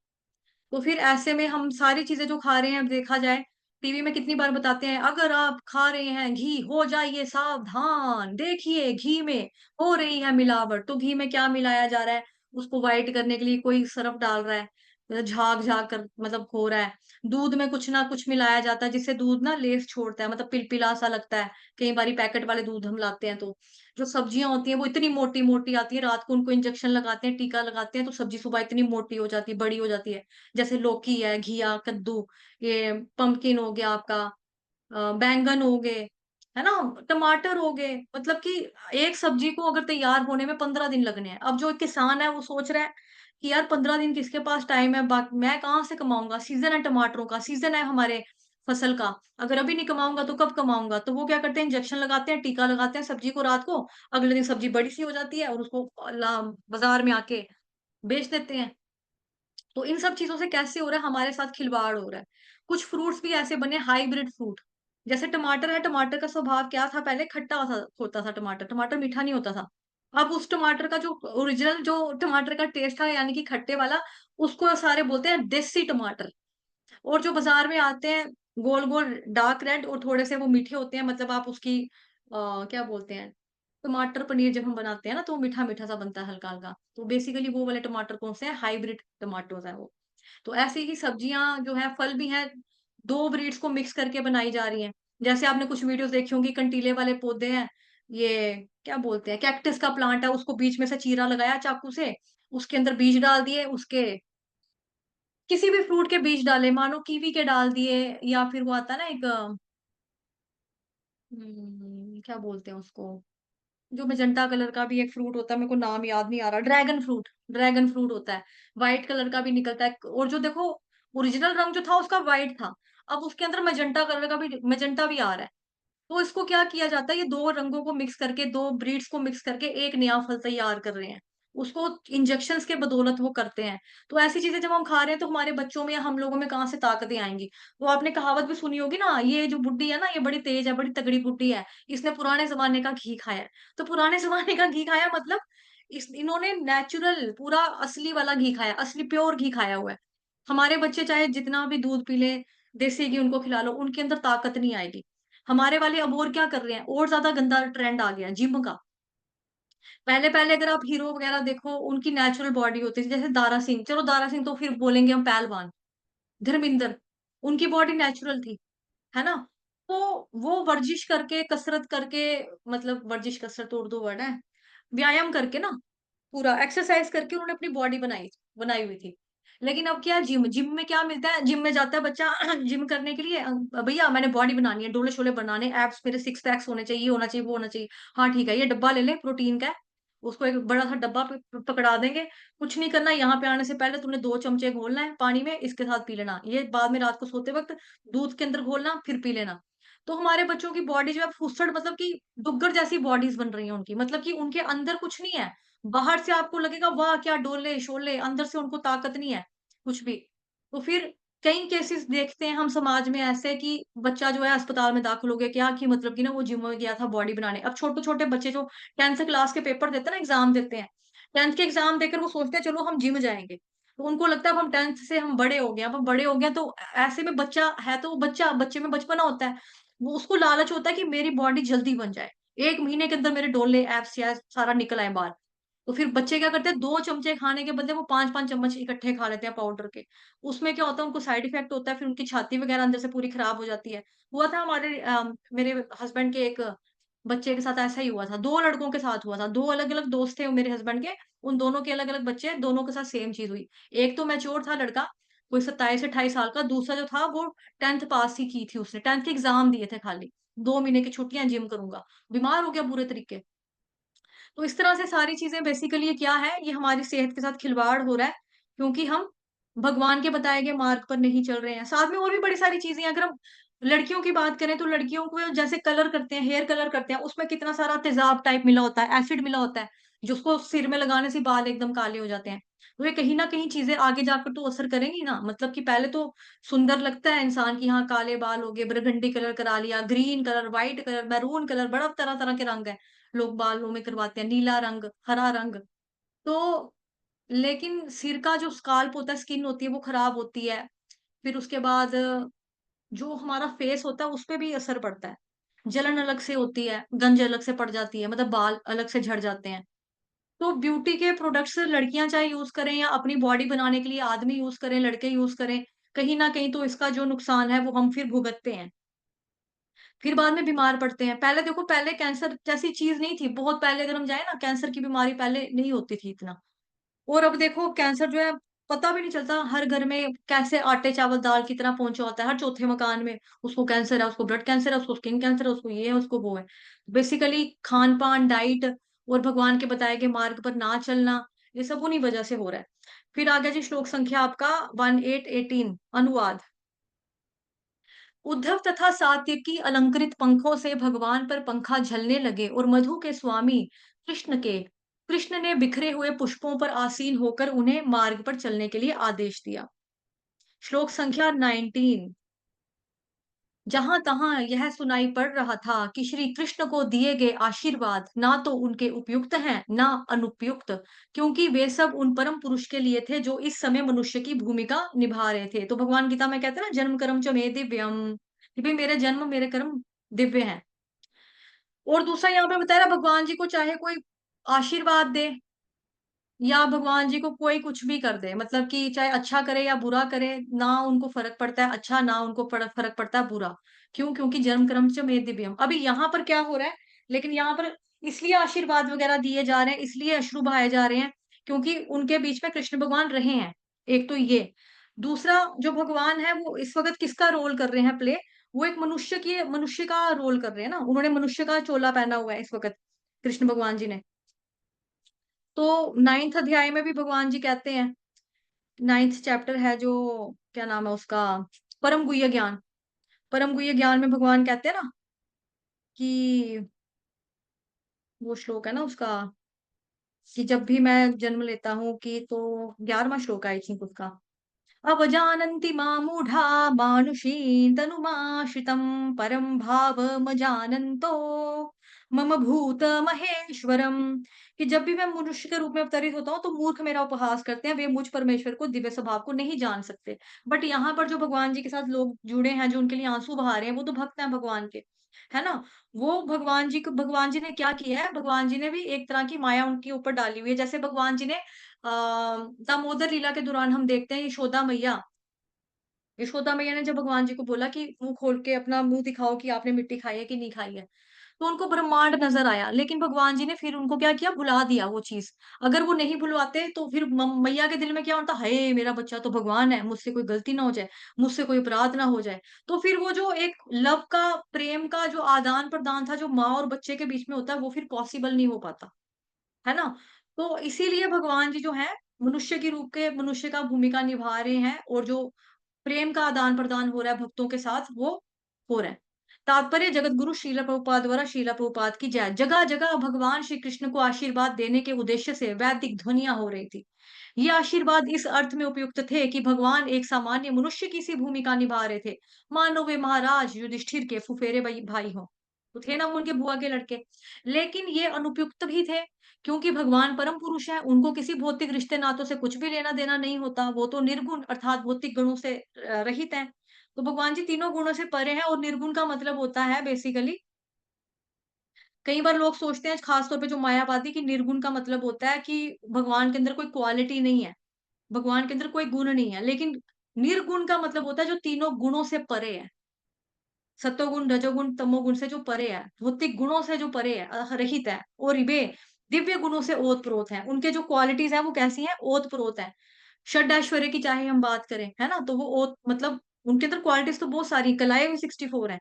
तो फिर ऐसे में हम सारी चीज़ें जो खा रहे हैं, अब देखा जाए टीवी में कितनी बार बताते हैं, अगर आप खा रहे हैं घी, हो जाइए सावधान, देखिए घी में हो रही है मिलावट। तो घी में क्या मिलाया जा रहा है? उसको व्हाइट करने के लिए कोई सरफ डाल रहा है, झाग-झाग कर मतलब हो रहा है। दूध में कुछ ना कुछ मिलाया जाता है जिससे दूध ना लेस छोड़ता है, मतलब पिलपिला सा लगता है। कई बारी पैकेट वाले दूध हम लाते हैं तो। जो सब्जियाँ होती हैं वो इतनी मोटी-मोटी आती है, रात को उनको इंजेक्शन लगाते हैं, टीका लगाते हैं तो सब्जी सुबह इतनी मोटी हो जाती है, बड़ी हो जाती है। जैसे लौकी है, घिया, कद्दू, ये पम्पकिन हो गया आपका, बैंगन हो गए, है ना? टमाटर हो गए, मतलब कि एक सब्जी को अगर तैयार होने में 15 दिन लगने हैं। अब जो किसान है वो सोच रहा है कि यार 15 दिन किसके पास टाइम है, मैं कहाँ से कमाऊँगा? सीज़न है टमाटरों का, सीज़न है हमारे फसल का। अगर अभी नहीं कमाऊँगा तो कब कमाऊँगा? तो वो क्या करते हैं, इंजेक्शन लगाते हैं, टीका लगाते हैं सब्जी को रात को, अगले दिन सब्जी बड़ी-सी हो जाती है और उसको बाज़ार में आके बेच देते हैं। तो इन सब चीज़ों से कैसे हो रहा है, हमारे साथ खिलवाड़ हो रहा है। कुछ फ्रूट्स भी ऐसे बने हाइब्रिड फ्रूट, जैसे टमाटर है, टमाटर का स्वभाव क्या था पहले, खट्टा होता था टमाटर, टमाटर मीठा नहीं होता था। अब उस टमाटर का जो ओरिजिनल जो टमाटर का टेस्ट था यानी कि खट्टे वाला, उसको सारे बोलते हैं देसी टमाटर। और जो बाज़ार में आते हैं गोल-गोल डार्क रेड और थोड़े से वो मीठे होते हैं, मतलब आप उसकी क्या बोलते हैं, टमाटर पनीर जब हम बनाते हैं ना तो वो मीठा-मीठा सा बनता है हल्का-हल्का। तो बेसिकली वो वाले टमाटर कौन से हैं, हाइब्रिड टमाटोज़ हैं वो। तो ऐसे ही सब्जियाँ जो हैं, फल भी हैं, 2 ब्रीड्स को मिक्स करके बनाई जा रही हैं। जैसे आपने कुछ वीडियोज़ देखी होंगी, कंटीले वाले पौधे हैं, ये क्या बोलते हैं, कैक्टस का प्लांट है, उसको बीच में से चीरा लगाया चाकू से, उसके अंदर बीज डाल दिए, उसके किसी भी फ्रूट के बीज डाले, मानो कीवी के डाल दिए, या फिर वो आता है ना एक क्या बोलते हैं उसको? जो मैजेंटा कलर का भी एक फ्रूट होता है, मेरे को नाम याद नहीं आ रहा, ड्रैगन फ्रूट होता है, व्हाइट कलर का भी निकलता है और जो देखो ओरिजिनल रंग जो था उसका व्हाइट था, अब उसके अंदर मैजेंटा भी आ रहा है। तो इसको क्या किया जाता है, ये 2 रंगों को मिक्स करके, 2 ब्रीड्स को मिक्स करके एक नया फल तैयार कर रहे हैं। उसको इंजेक्शंस के बदौलत वो करते हैं। तो ऐसी चीज़ें जब हम खा रहे हैं तो हमारे बच्चों में या हम लोगों में कहाँ से ताकतें आएँगी? तो आपने कहावत भी सुनी होगी ना, ये जो बुड्ढी है ना, ये बड़ी तेज़ है, बड़ी तगड़ी बुड्ढी है, इसने पुराने ज़माने का घी खाया है। तो पुराने ज़माने का घी खाया मतलब इस इन्होंने नेचुरल पूरा असली वाला घी खाया, असली प्योर घी खाया हुआ है। हमारे बच्चे चाहे जितना भी दूध पी लें, देसी घी उनको खिला लो, उनके अंदर ताकत नहीं आएगी। हमारे वाले अब और क्या कर रहे हैं, और ज़्यादा गंदा ट्रेंड आ गया जिम का। पहले-पहले अगर आप हीरो वगैरह देखो, उनकी नेचुरल बॉडी होती थी, जैसे दारा सिंह, चलो दारा सिंह तो फिर बोलेंगे हम पहलवान, धर्मिंदर, उनकी बॉडी नेचुरल थी, है ना? तो वो वर्जिश करके, कसरत करके, मतलब वर्जिश कसरत तो उर्दू वर्ड है, व्यायाम करके ना, पूरा एक्सरसाइज़ करके उन्होंने अपनी बॉडी बनाई हुई थी। लेकिन अब क्या है, जिम में क्या मिलता है, जिम में जाता है बच्चा जिम करने के लिए, भैया मैंने बॉडी बनानी है, डोले-शोले बनाने, एब्स मेरे सिक्स पैक्स होने चाहिए, ये होना चाहिए, वो होना चाहिए। हाँ, ठीक है, ये डब्बा ले ले प्रोटीन का, उसको एक बड़ा-सा डब्बा पकड़ा देंगे, कुछ नहीं करना, यहाँ पे आने से पहले तूने 2 चमचे घोलना है पानी में, इसके साथ पी लेना। ये बाद में रात को सोते वक़्त दूध के अंदर घोलना, फिर पी लेना। तो हमारे बच्चों की बॉडी जो है फुस्सड़, मतलब कि दुग्गड़ जैसी बॉडीज़ बन रही हैं उनकी, मतलब कि उनके अंदर कुछ नहीं है। बाहर से आपको लगेगा वाह! क्या डोले-शोले, अंदर से उनको ताकत नहीं है, कुछ भी। तो फिर कई केसेस देखते हैं हम समाज में ऐसे कि बच्चा जो है अस्पताल में दाखिल हो गया, क्या कि मतलब कि ना वो जिम में गया था बॉडी बनाने। अब छोटे-छोटे बच्चे जो 10th क्लास के पेपर देते हैं ना, एग्ज़ाम देते हैं। 10th के एग्ज़ाम देकर वो सोचते हैं चलो हम जिम जाएँगे। तो उनको लगता है अब हम 10th से हम बड़े हो गए, अब हम बड़े हो गए हैं, तो ऐसे में बच्चा है तो वो बच्चा, बच्चे में बचपना होता है। वो उसको लालच होता है कि मेरी बॉडी जल्दी बन जाए। 1 महीने के अंदर मेरे डोले, एब्स या सारा निकल आए बाहर। तो फिर बच्चे क्या करते हैं, 2 चमचे खाने के बदले वो 5-5 चम्मच इकट्ठे खा लेते हैं पाउडर के। उसमें क्या होता है, उनको साइड इफेक्ट होता है, फिर उनकी छाती वगैरह अंदर से पूरी खराब हो जाती है। हुआ था मेरे हस्बैंड के एक बच्चे के साथ ऐसा ही हुआ था, 2 लड़कों के साथ हुआ था, 2 अलग-अलग दोस्त थे मेरे हस्बैंड के, उन दोनों के अलग-अलग बच्चे, दोनों के साथ सेम चीज़ हुई। एक तो मैच्योर था लड़का, कोई 27-28 साल का, दूसरा जो था वो 10th पास ही की थी उसने, 10th के एग्ज़ाम दिए थे खाली। 2 महीने की छुट्टियाँ, जिम करूँगा। बीमार हो गया पूरे तरीके। तो इस तरह से सारी चीज़ें बेसिकली ये क्या है, ये हमारी सेहत के साथ खिलवाड़ हो रहा है, क्योंकि हम भगवान के बताए गए मार्ग पर नहीं चल रहे हैं। साथ में और भी बड़ी सारी चीज़ें हैं, अगर हम लड़कियों की बात करें तो लड़कियों को जैसे कलर करते हैं, हेयर कलर करते हैं, उसमें कितना सारा तेज़ाब टाइप मिला होता है, एसिड मिला होता है, जिसको सिर में लगाने से बाल एकदम काले हो जाते हैं। तो ये कहीं न कहीं चीज़ें आगे जाकर तो असर करेंगी ना, मतलब कि पहले तो सुंदर लगता है इंसान कि हाँ, काले बाल हो गए, बरगंडी कलर करा लिया, green colour, white colour, maroon colour, बड़ा तरह-तरह के रंग हैं। लोग बालों में करवाते हैं, नीला रंग, हरा रंग। तो लेकिन सिर का जो स्काल्प होता है, स्किन होती है वो खराब होती है। फिर उसके बाद जो हमारा फेस होता है उसपे भी असर पड़ता है। जलन अलग से होती है, गंज अलग से पड़ जाती है, मतलब बाल अलग से झड़ जाते हैं। तो ब्यूटी के प्रोडक्ट्स लड़कियाँ चाहे यूज़ करें या अपनी बॉडी बनाने के लिए आदमी यूज़ करें, लड़के यूज़ करें, कहीं न कहीं तो इसका जो नुकसान है वो हम फिर भुगतते हैं। फिर बाद में बीमार पड़ते हैं। पहले देखो, पहले कैंसर जैसी चीज़ नहीं थी। बहुत पहले अगर हम जाएँ ना, कैंसर की बीमारी पहले नहीं होती थी इतना। और अब देखो कैंसर जो है पता भी नहीं चलता, हर घर में कैसे आटे चावल दाल की तरह पहुंचा होता है, हर चौथे मकान में उसको कैंसर है, उसको ब्लड कैंसर है, उसको स्किन कैंसर है, उसको ये है, उसको वो है। बेसिकली खान पान, डाइट और भगवान के बताए गए मार्ग पर ना चलना, ये सब उन्हीं वजह से हो रहा है। फिर आगे जी श्लोक संख्या आपका 1818 अनुवाद। उद्धव तथा सात्यकी अलंकृत पंखों से भगवान पर पंखा झलने लगे और मधु के स्वामी कृष्ण ने बिखरे हुए पुष्पों पर आसीन होकर उन्हें मार्ग पर चलने के लिए आदेश दिया। श्लोक संख्या 19। जहां तहां यह सुनाई पड़ रहा था कि श्री कृष्ण को दिए गए आशीर्वाद ना तो उनके उपयुक्त हैं ना अनुपयुक्त, क्योंकि वे सब उन परम पुरुष के लिए थे जो इस समय मनुष्य की भूमिका निभा रहे थे। तो भगवान गीता में कहते हैं ना, जन्म कर्म च मे दिव्यम, कि भाई मेरे जन्म मेरे कर्म दिव्य हैं। और दूसरा यहाँ पे बताया ना, भगवान जी को चाहे कोई आशीर्वाद दे या भगवान जी को कोई कुछ भी कर दे, मतलब कि चाहे अच्छा करे या बुरा करे, ना उनको फ़र्क पड़ता है अच्छा, ना उनको फ़र्क पड़ता है बुरा। क्यों? क्योंकि जन्म कर्म च मे दिव्यम। अभी यहाँ पर क्या हो रहा है, लेकिन यहाँ पर इसलिए आशीर्वाद वगैरह दिए जा रहे हैं, इसलिए अश्रु बहाए जा रहे हैं, क्योंकि उनके बीच में कृष्ण भगवान रहे हैं। एक तो ये। दूसरा, जो भगवान है वो इस वक़्त किसका रोल कर रहे हैं प्ले? वो एक मनुष्य का रोल कर रहे हैं ना, उन्होंने मनुष्य का चोला पहना हुआ है इस वक़्त, कृष्ण भगवान जी ने। तो 9th अध्याय में भी भगवान जी कहते हैं, 9th चैप्टर है जो, क्या नाम है उसका, परम गुह्य ज्ञान। परम गुह्य ज्ञान में भगवान कहते हैं ना कि वो श्लोक है ना उसका, कि जब भी मैं जन्म लेता हूँ कि तो 11वां श्लोक है आई थिंक उसका। अवजानन्ति मामूढा मानुषीं तनुमाश्रितं परं भावमजानन्तो मम भूतमहेश्वरम्। कि जब भी मैं मनुष्य के रूप में अवतरित होता हूँ तो मूर्ख मेरा उपहास करते हैं, वे मुझ परमेश्वर को, दिव्य स्वभाव को नहीं जान सकते। बट यहाँ पर जो भगवान जी के साथ लोग जुड़े हैं, जो उनके लिए आंसू बहा रहे हैं, वो तो भक्त हैं भगवान के, है ना? वो भगवान जी ने क्या किया है, भगवान जी ने भी एक तरह की माया उनके ऊपर डाली हुई है। जैसे भगवान जी ने दामोदर लीला के दौरान हम देखते हैं यशोदा मैया ने जब भगवान जी को बोला कि मुँह खोल के अपना मुँह दिखाओ कि आपने मिट्टी खाई है कि नहीं खाई है। तो उनको ब्रह्मांड नज़र आया, लेकिन भगवान जी ने फिर उनको क्या किया, भुला दिया वो चीज़। अगर वो नहीं भुलवाते तो फिर म मैया के दिल में क्या होता, हाय! मेरा बच्चा तो भगवान है, मुझसे कोई गलती ना हो जाए, मुझसे कोई अपराध ना हो जाए। तो फिर वो जो एक लव का, प्रेम का जो आदान-प्रदान था, जो माँ और बच्चे के बीच में होता है, वो फिर पॉसिबल नहीं हो पाता। है ना? तो इसीलिए भगवान जी जो हैं, मनुष्य के रूप के मनुष्य का भूमिका निभा रहे हैं और जो प्रेम का आदान-प्रदान हो रहा है भक्तों के साथ, वो हो रहा है। तात्पर्य जगतगुरु श्रील प्रभुपाद द्वारा श्रील प्रभुपाद की जय। जगह-जगह भगवान श्री कृष्ण को आशीर्वाद देने के उद्देश्य से वैदिक ध्वनियाँ हो रही थी। ये आशीर्वाद इस अर्थ में उपयुक्त थे कि भगवान एक सामान्य मनुष्य की सी भूमिका निभा रहे थे। मानो वे महाराज युधिष्ठिर के फुफेरे भाई भाई हों। तो थे ना उनके बुआ के लड़के। लेकिन ये अनुपयुक्त भी थे, क्योंकि भगवान परम पुरुष हैं, उनको किसी भौतिक रिश्ते नातों से कुछ भी लेना-देना नहीं होता। वो तो निर्गुण अर्थात भौतिक गुणों से रहित हैं। तो भगवान जी तीनों गुणों से परे हैं और निर्गुण का मतलब होता है बेसिकली, कई बार लोग सोचते हैं खास तौर पे जो मायावादी, कि निर्गुण का मतलब होता है कि भगवान के अंदर कोई क्वालिटी नहीं है, भगवान के अंदर कोई गुण नहीं है। लेकिन निर्गुण का मतलब होता है जो तीनों गुणों से परे है। सत्वगुण, रजोगुण, तमोगुण से जो परे है, भौतिक गुणों से जो परे है, रहित है, और वे दिव्य गुणों से ओत-प्रोत हैं। उनके जो क्वालिटीज़ हैं वो कैसी हैं? ओत-प्रोत हैं। षड्ऐश्वर्य की चाहे हम बात करें, है ना? तो वो ओत मतलब उनके अंदर क्वालिटीज़ तो बहुत सारी, कलाएँ भी 64 हैं,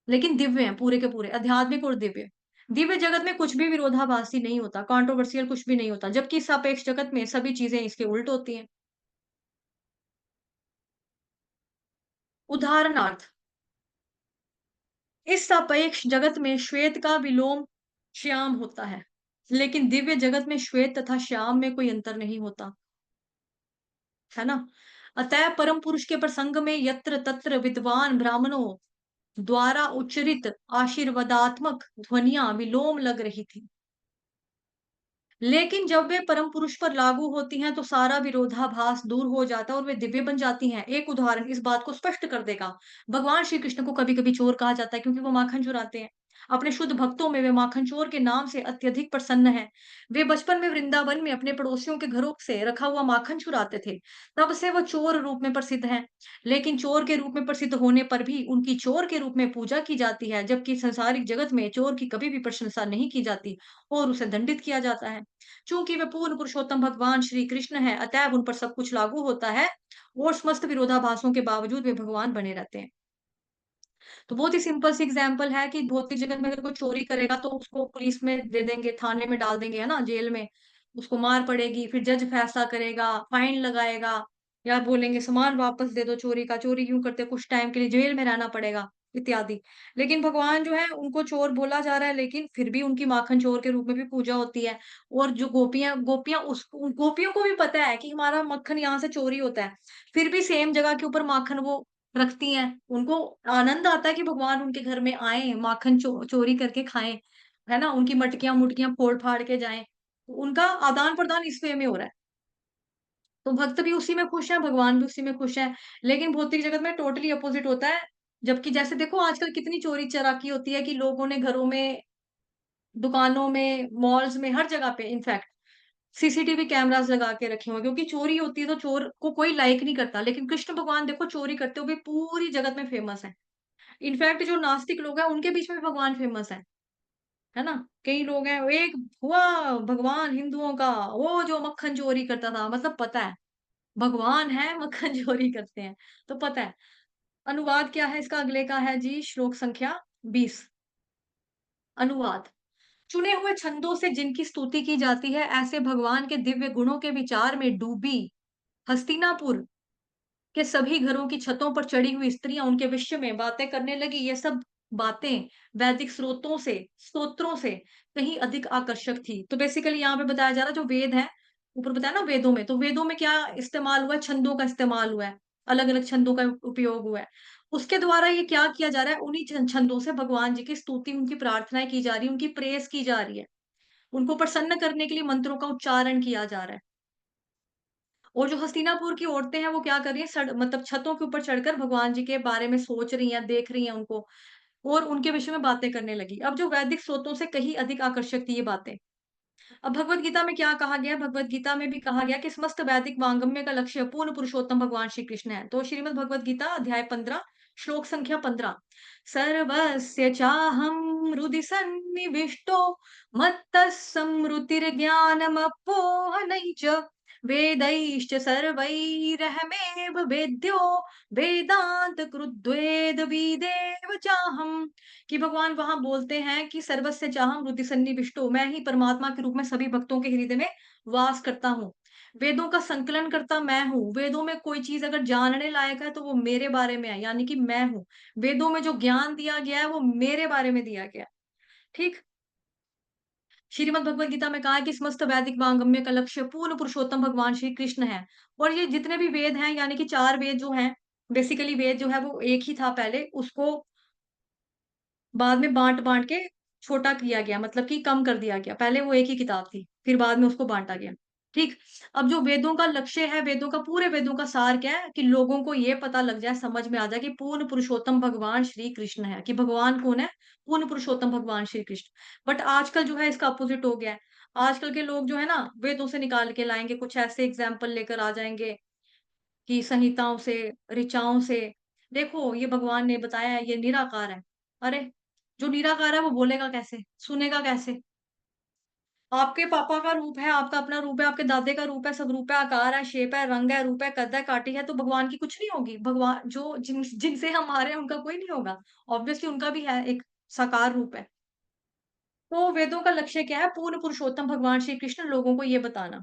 लेकिन दिव्य हैं पूरे के पूरे, आध्यात्मिक और दिव्य। दिव्य जगत में कुछ भी विरोधाभासी नहीं होता, कंट्रोवर्शियल कुछ भी नहीं होता, जबकि सापेक्ष जगत में सभी चीज़ें इसके उल्ट होती हैं। उदाहरणार्थ, इस सापेक्ष जगत में श्वेत का विलोम श्याम होता है, लेकिन दिव्य जगत में श्वेत तथा श्याम में कोई अंतर नहीं होता, है ना? अतः परम पुरुष के प्रसंग में यत्र तत्र विद्वान ब्राह्मणों द्वारा उच्चरित आशीर्वादात्मक ध्वनियां विलोम लग रही थी। लेकिन जब वे परम पुरुष पर लागू होती हैं तो सारा विरोधाभास दूर हो जाता है और वे दिव्य बन जाती हैं। एक उदाहरण इस बात को स्पष्ट कर देगा। भगवान श्री कृष्ण को कभी-कभी चोर कहा जाता है क्योंकि वो माखन चुराते हैं। अपने शुद्ध भक्तों में वे माखन चोर के नाम से अत्यधिक प्रसन्न हैं। वे बचपन में वृंदावन में अपने पड़ोसियों के घरों से रखा हुआ माखन चुराते थे। तब से वो चोर रूप में प्रसिद्ध हैं। लेकिन चोर के रूप में प्रसिद्ध होने पर भी उनकी चोर के रूप में पूजा की जाती है, जबकि संसारिक जगत में चोर की कभी भी प्रशंसा नहीं की जाती और उसे दंडित किया जाता है। चूँकि वे पूर्ण पुरुषोत्तम भगवान श्री कृष्ण हैं, अतएव उन पर सब कुछ लागू होता है और समस्त विरोधाभासों के बावजूद वे भगवान बने रहते हैं। तो बहुत ही सिंपल सी एग्जांपल है कि भौतिक जगत में अगर कोई चोरी करेगा तो उसको पुलिस में दे देंगे, थाने में डाल देंगे, है ना? जेल में। उसको मार पड़ेगी, फिर जज फैसला करेगा, फाइन लगाएगा या बोलेंगे सामान वापस दे दो चोरी का, चोरी क्यों करते हो? कुछ टाइम के लिए जेल में रहना पड़ेगा, इत्यादि। लेकिन भगवान जो है उनको चोर बोला जा रहा है लेकिन फिर भी उनकी माखन चोर के रूप में भी पूजा होती है। और जो गोपियाँ गोपियाँ उस गोपियों को भी पता है कि हमारा मक्खन यहाँ से चोरी होता है। फिर भी सेम जगह के ऊपर माखन वो रखती हैं। उनको आनंद आता है कि भगवान उनके घर में आएँ, माखन चोरी करके खाएँ, है ना? उनकी मटकियाँ-मुटकियाँ फोड़-फाड़ के जाएँ। उनका आदान-प्रदान इस वे में हो रहा है। तो भक्त भी उसी में खुश हैं, भगवान भी उसी में खुश हैं। लेकिन भौतिक जगत में टोटली अपोज़िट होता है। जबकि जैसे देखो आजकल कितनी चोरी-चराकी होती है कि लोगों ने घरों में, दुकानों में, मॉल्स में, हर जगह पे इनफैक्ट सीसीटीवी कैमरास लगा के रखे हुए हैं क्योंकि चोरी होती है तो चोर को कोई लाइक नहीं करता। लेकिन कृष्ण भगवान देखो चोरी करते हुए पूरी जगत में फेमस हैं। इनफैक्ट जो नास्तिक लोग हैं उनके बीच में भी भगवान फेमस है ना? कई लोग हैं एक हुआ भगवान हिंदुओं का, वो जो मक्खन चोरी करता था मतलब पता है, भगवान है मक्खन चोरी करते हैं, तो पता है। अनुवाद क्या है इसका अगले का है जी श्लोक संख्या 20। अनुवाद चुने हुए छंदों से जिनकी स्तुति की जाती है ऐसे भगवान के दिव्य गुणों के विचार में डूबी हस्तिनापुर के सभी घरों की छतों पर चढ़ी हुई स्त्रियाँ उनके विषय में बातें करने लगी। ये सब बातें वैदिक स्तोत्रों से कहीं अधिक आकर्षक थी। तो बेसिकली यहाँ पे बताया जा रहा है जो वेद है, ऊपर बताया ना वेदों में, तो वेदों में क्या इस्तेमाल हुआ है? छंदों का इस्तेमाल हुआ है। अलग-अलग छंदों का उपयोग हुआ है। उसके द्वारा ये क्या किया जा रहा है? उन्हीं छंदों से भगवान जी की स्तुति, उनकी प्रार्थनाएँ की जा रही है, उनकी प्रेज़ की जा रही है। उनको प्रसन्न करने के लिए मंत्रों का उच्चारण किया जा रहा है। और जो हस्तिनापुर की औरतें हैं वो क्या कर रही हैं मतलब छतों के ऊपर चढ़कर भगवान जी के बारे में सोच रही हैं, देख रही हैं उनको और उनके विषय में बातें करने लगी। अब जो वैदिक स्रोतों से कहीं अधिक आकर्षक थी ये बातें। अब भगवत गीता में क्या कहा गया है? भगवत गीता में भी कहा गया कि समस्त वैदिक वांगमय का लक्ष्य पूर्ण पुरुषोत्तम भगवान श्री कृष्ण है। तो श्रीमद् भगवत गीता अध्याय 15 श्लोक संख्या 15 सर्वस्य चाहं हृदि सन्निविष्टो मत्तः स्मृतिर्ज्ञानमपोहनैः च वेदैश्च सर्वैरहमेव वेद्यो वेदांत कृद्वेद विदेव चाहम् कि भगवान वहां बोलते हैं कि सर्वस्य चाहम हृदय सन्निविष्टो मैं ही परमात्मा के रूप में सभी भक्तों के हृदय में वास करता हूँ। वेदों का संकलन करता मैं हूँ। वेदों में कोई चीज़ अगर जानने लायक है तो वो मेरे बारे में है, यानी कि मैं हूँ। वेदों में जो ज्ञान दिया गया है वो मेरे बारे में दिया गया है। ठीक? श्रीमद् भगवत गीता में कहा है कि समस्त वैदिक वांगमय का लक्ष्य पूर्ण पुरुषोत्तम भगवान श्री कृष्ण है। और ये जितने भी वेद हैं यानी कि 4 वेद जो हैं, बेसिकली वेद जो है वो एक ही था पहले, उसको बाद में बाँट-बाँट के छोटा किया गया मतलब कि कम कर दिया गया। पहले वो एक ही किताब थी, फिर बाद में उसको बाँटा गया। ठीक? अब जो वेदों का लक्ष्य है, वेदों का पूरे वेदों का सार क्या है? कि लोगों को ये पता लग जाए, समझ में आ जाए कि पूर्ण पुरुषोत्तम भगवान श्री कृष्ण है, कि भगवान कौन है? पूर्ण पुरुषोत्तम भगवान श्री कृष्ण। बट आजकल जो है इसका अपोज़िट हो गया है। आजकल के लोग जो है ना, वेदों से निकाल के लाएँगे, कुछ ऐसे एग्ज़ाम्पल लेकर आ जाएँगे कि संहिताओं से, ऋचाओं से, देखो ये भगवान ने बताया है ये निराकार है। अरे! जो निराकार है वो बोलेगा कैसे? सुनेगा कैसे? आपके पापा का रूप है, आपका अपना रूप है, आपके दादे का रूप है, सब रूप है, आकार है, शेप है, रंग है, रूप है, कद है, काठी है, तो भगवान की कुछ नहीं होगी। भगवान जो जिनसे हम आ रहे हैं उनका कोई नहीं होगा। ऑब्वियसली उनका भी है एक साकार रूप है। तो वेदों का लक्ष्य क्या है? पूर्ण पुरुषोत्तम भगवान श्री कृष्ण लोगों को ये बताना।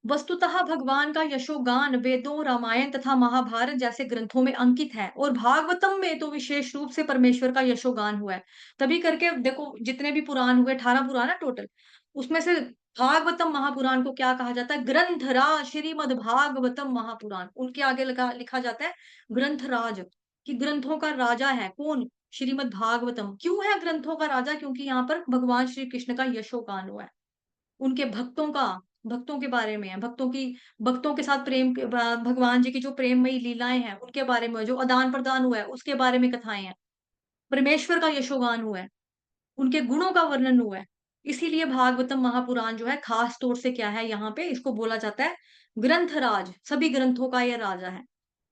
वस्तुतः भगवान का यशोगान वेदों, रामायण तथा महाभारत जैसे ग्रंथों में अंकित है और भागवतम में तो विशेष रूप से परमेश्वर का यशोगान हुआ है। तभी करके देखो जितने भी पुराण हुए 18 पुराण है टोटल, उसमें से भागवतम महापुराण को क्या कहा जाता है? ग्रंथराज श्रीमद् भागवतम महापुराण। उनके आगे लिखा लिखा जाता है ग्रंथराज कि ग्रंथों का राजा है कौन? श्रीमद् भागवतम। क्यों है ग्रंथों का राजा? क्योंकि यहाँ पर भगवान श्री कृष्ण का यशोगान हुआ है। उनके भक्तों के बारे में है, भक्तों के साथ प्रेम के भगवान जी की जो प्रेममयी लीलाएँ हैं, उनके बारे में, जो आदान-प्रदान हुआ है, उसके बारे में कथाएँ हैं। परमेश्वर का यशोगान हुआ है, उनके गुणों का वर्णन हुआ है। इसीलिए भागवतम महापुराण जो है ख़ास तौर से क्या है यहाँ पे इसको बोला जाता है ग्रंथराज, सभी ग्रंथों का ये राजा है।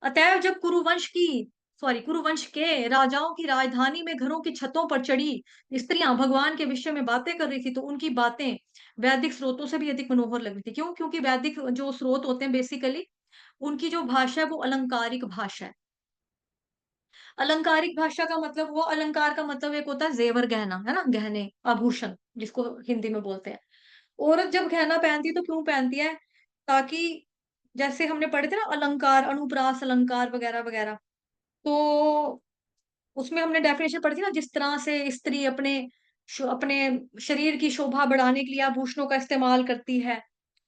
अतएव जब कुरुवंश के राजाओं की राजधानी में घरों की छतों पर चढ़ी स्त्रियाँ भगवान के विषय में बातें कर रही थी, तो उनकी बातें वैदिक स्रोतों से भी अधिक मनोहर लग रही थी। क्यों? क्योंकि वैदिक जो स्रोत होते हैं बेसिकली उनकी जो भाषा है वो अलंकारिक भाषा है। अलंकारिक भाषा का मतलब हुआ अलंकार का मतलब एक होता है ज़ेवर गहना, है ना? गहने, आभूषण जिसको हिंदी में बोलते हैं। औरत जब गहना पहनती है तो क्यों पहनती है? ताकि जैसे हमने पढ़े थे ना अलंकार, अनुप्रास अलंकार वगैरह-वगैरह। तो उसमें हमने डेफिनेशन पढ़ी थी ना जिस तरह से स्त्री अपने शरीर की शोभा बढ़ाने के लिए आभूषणों का इस्तेमाल करती है,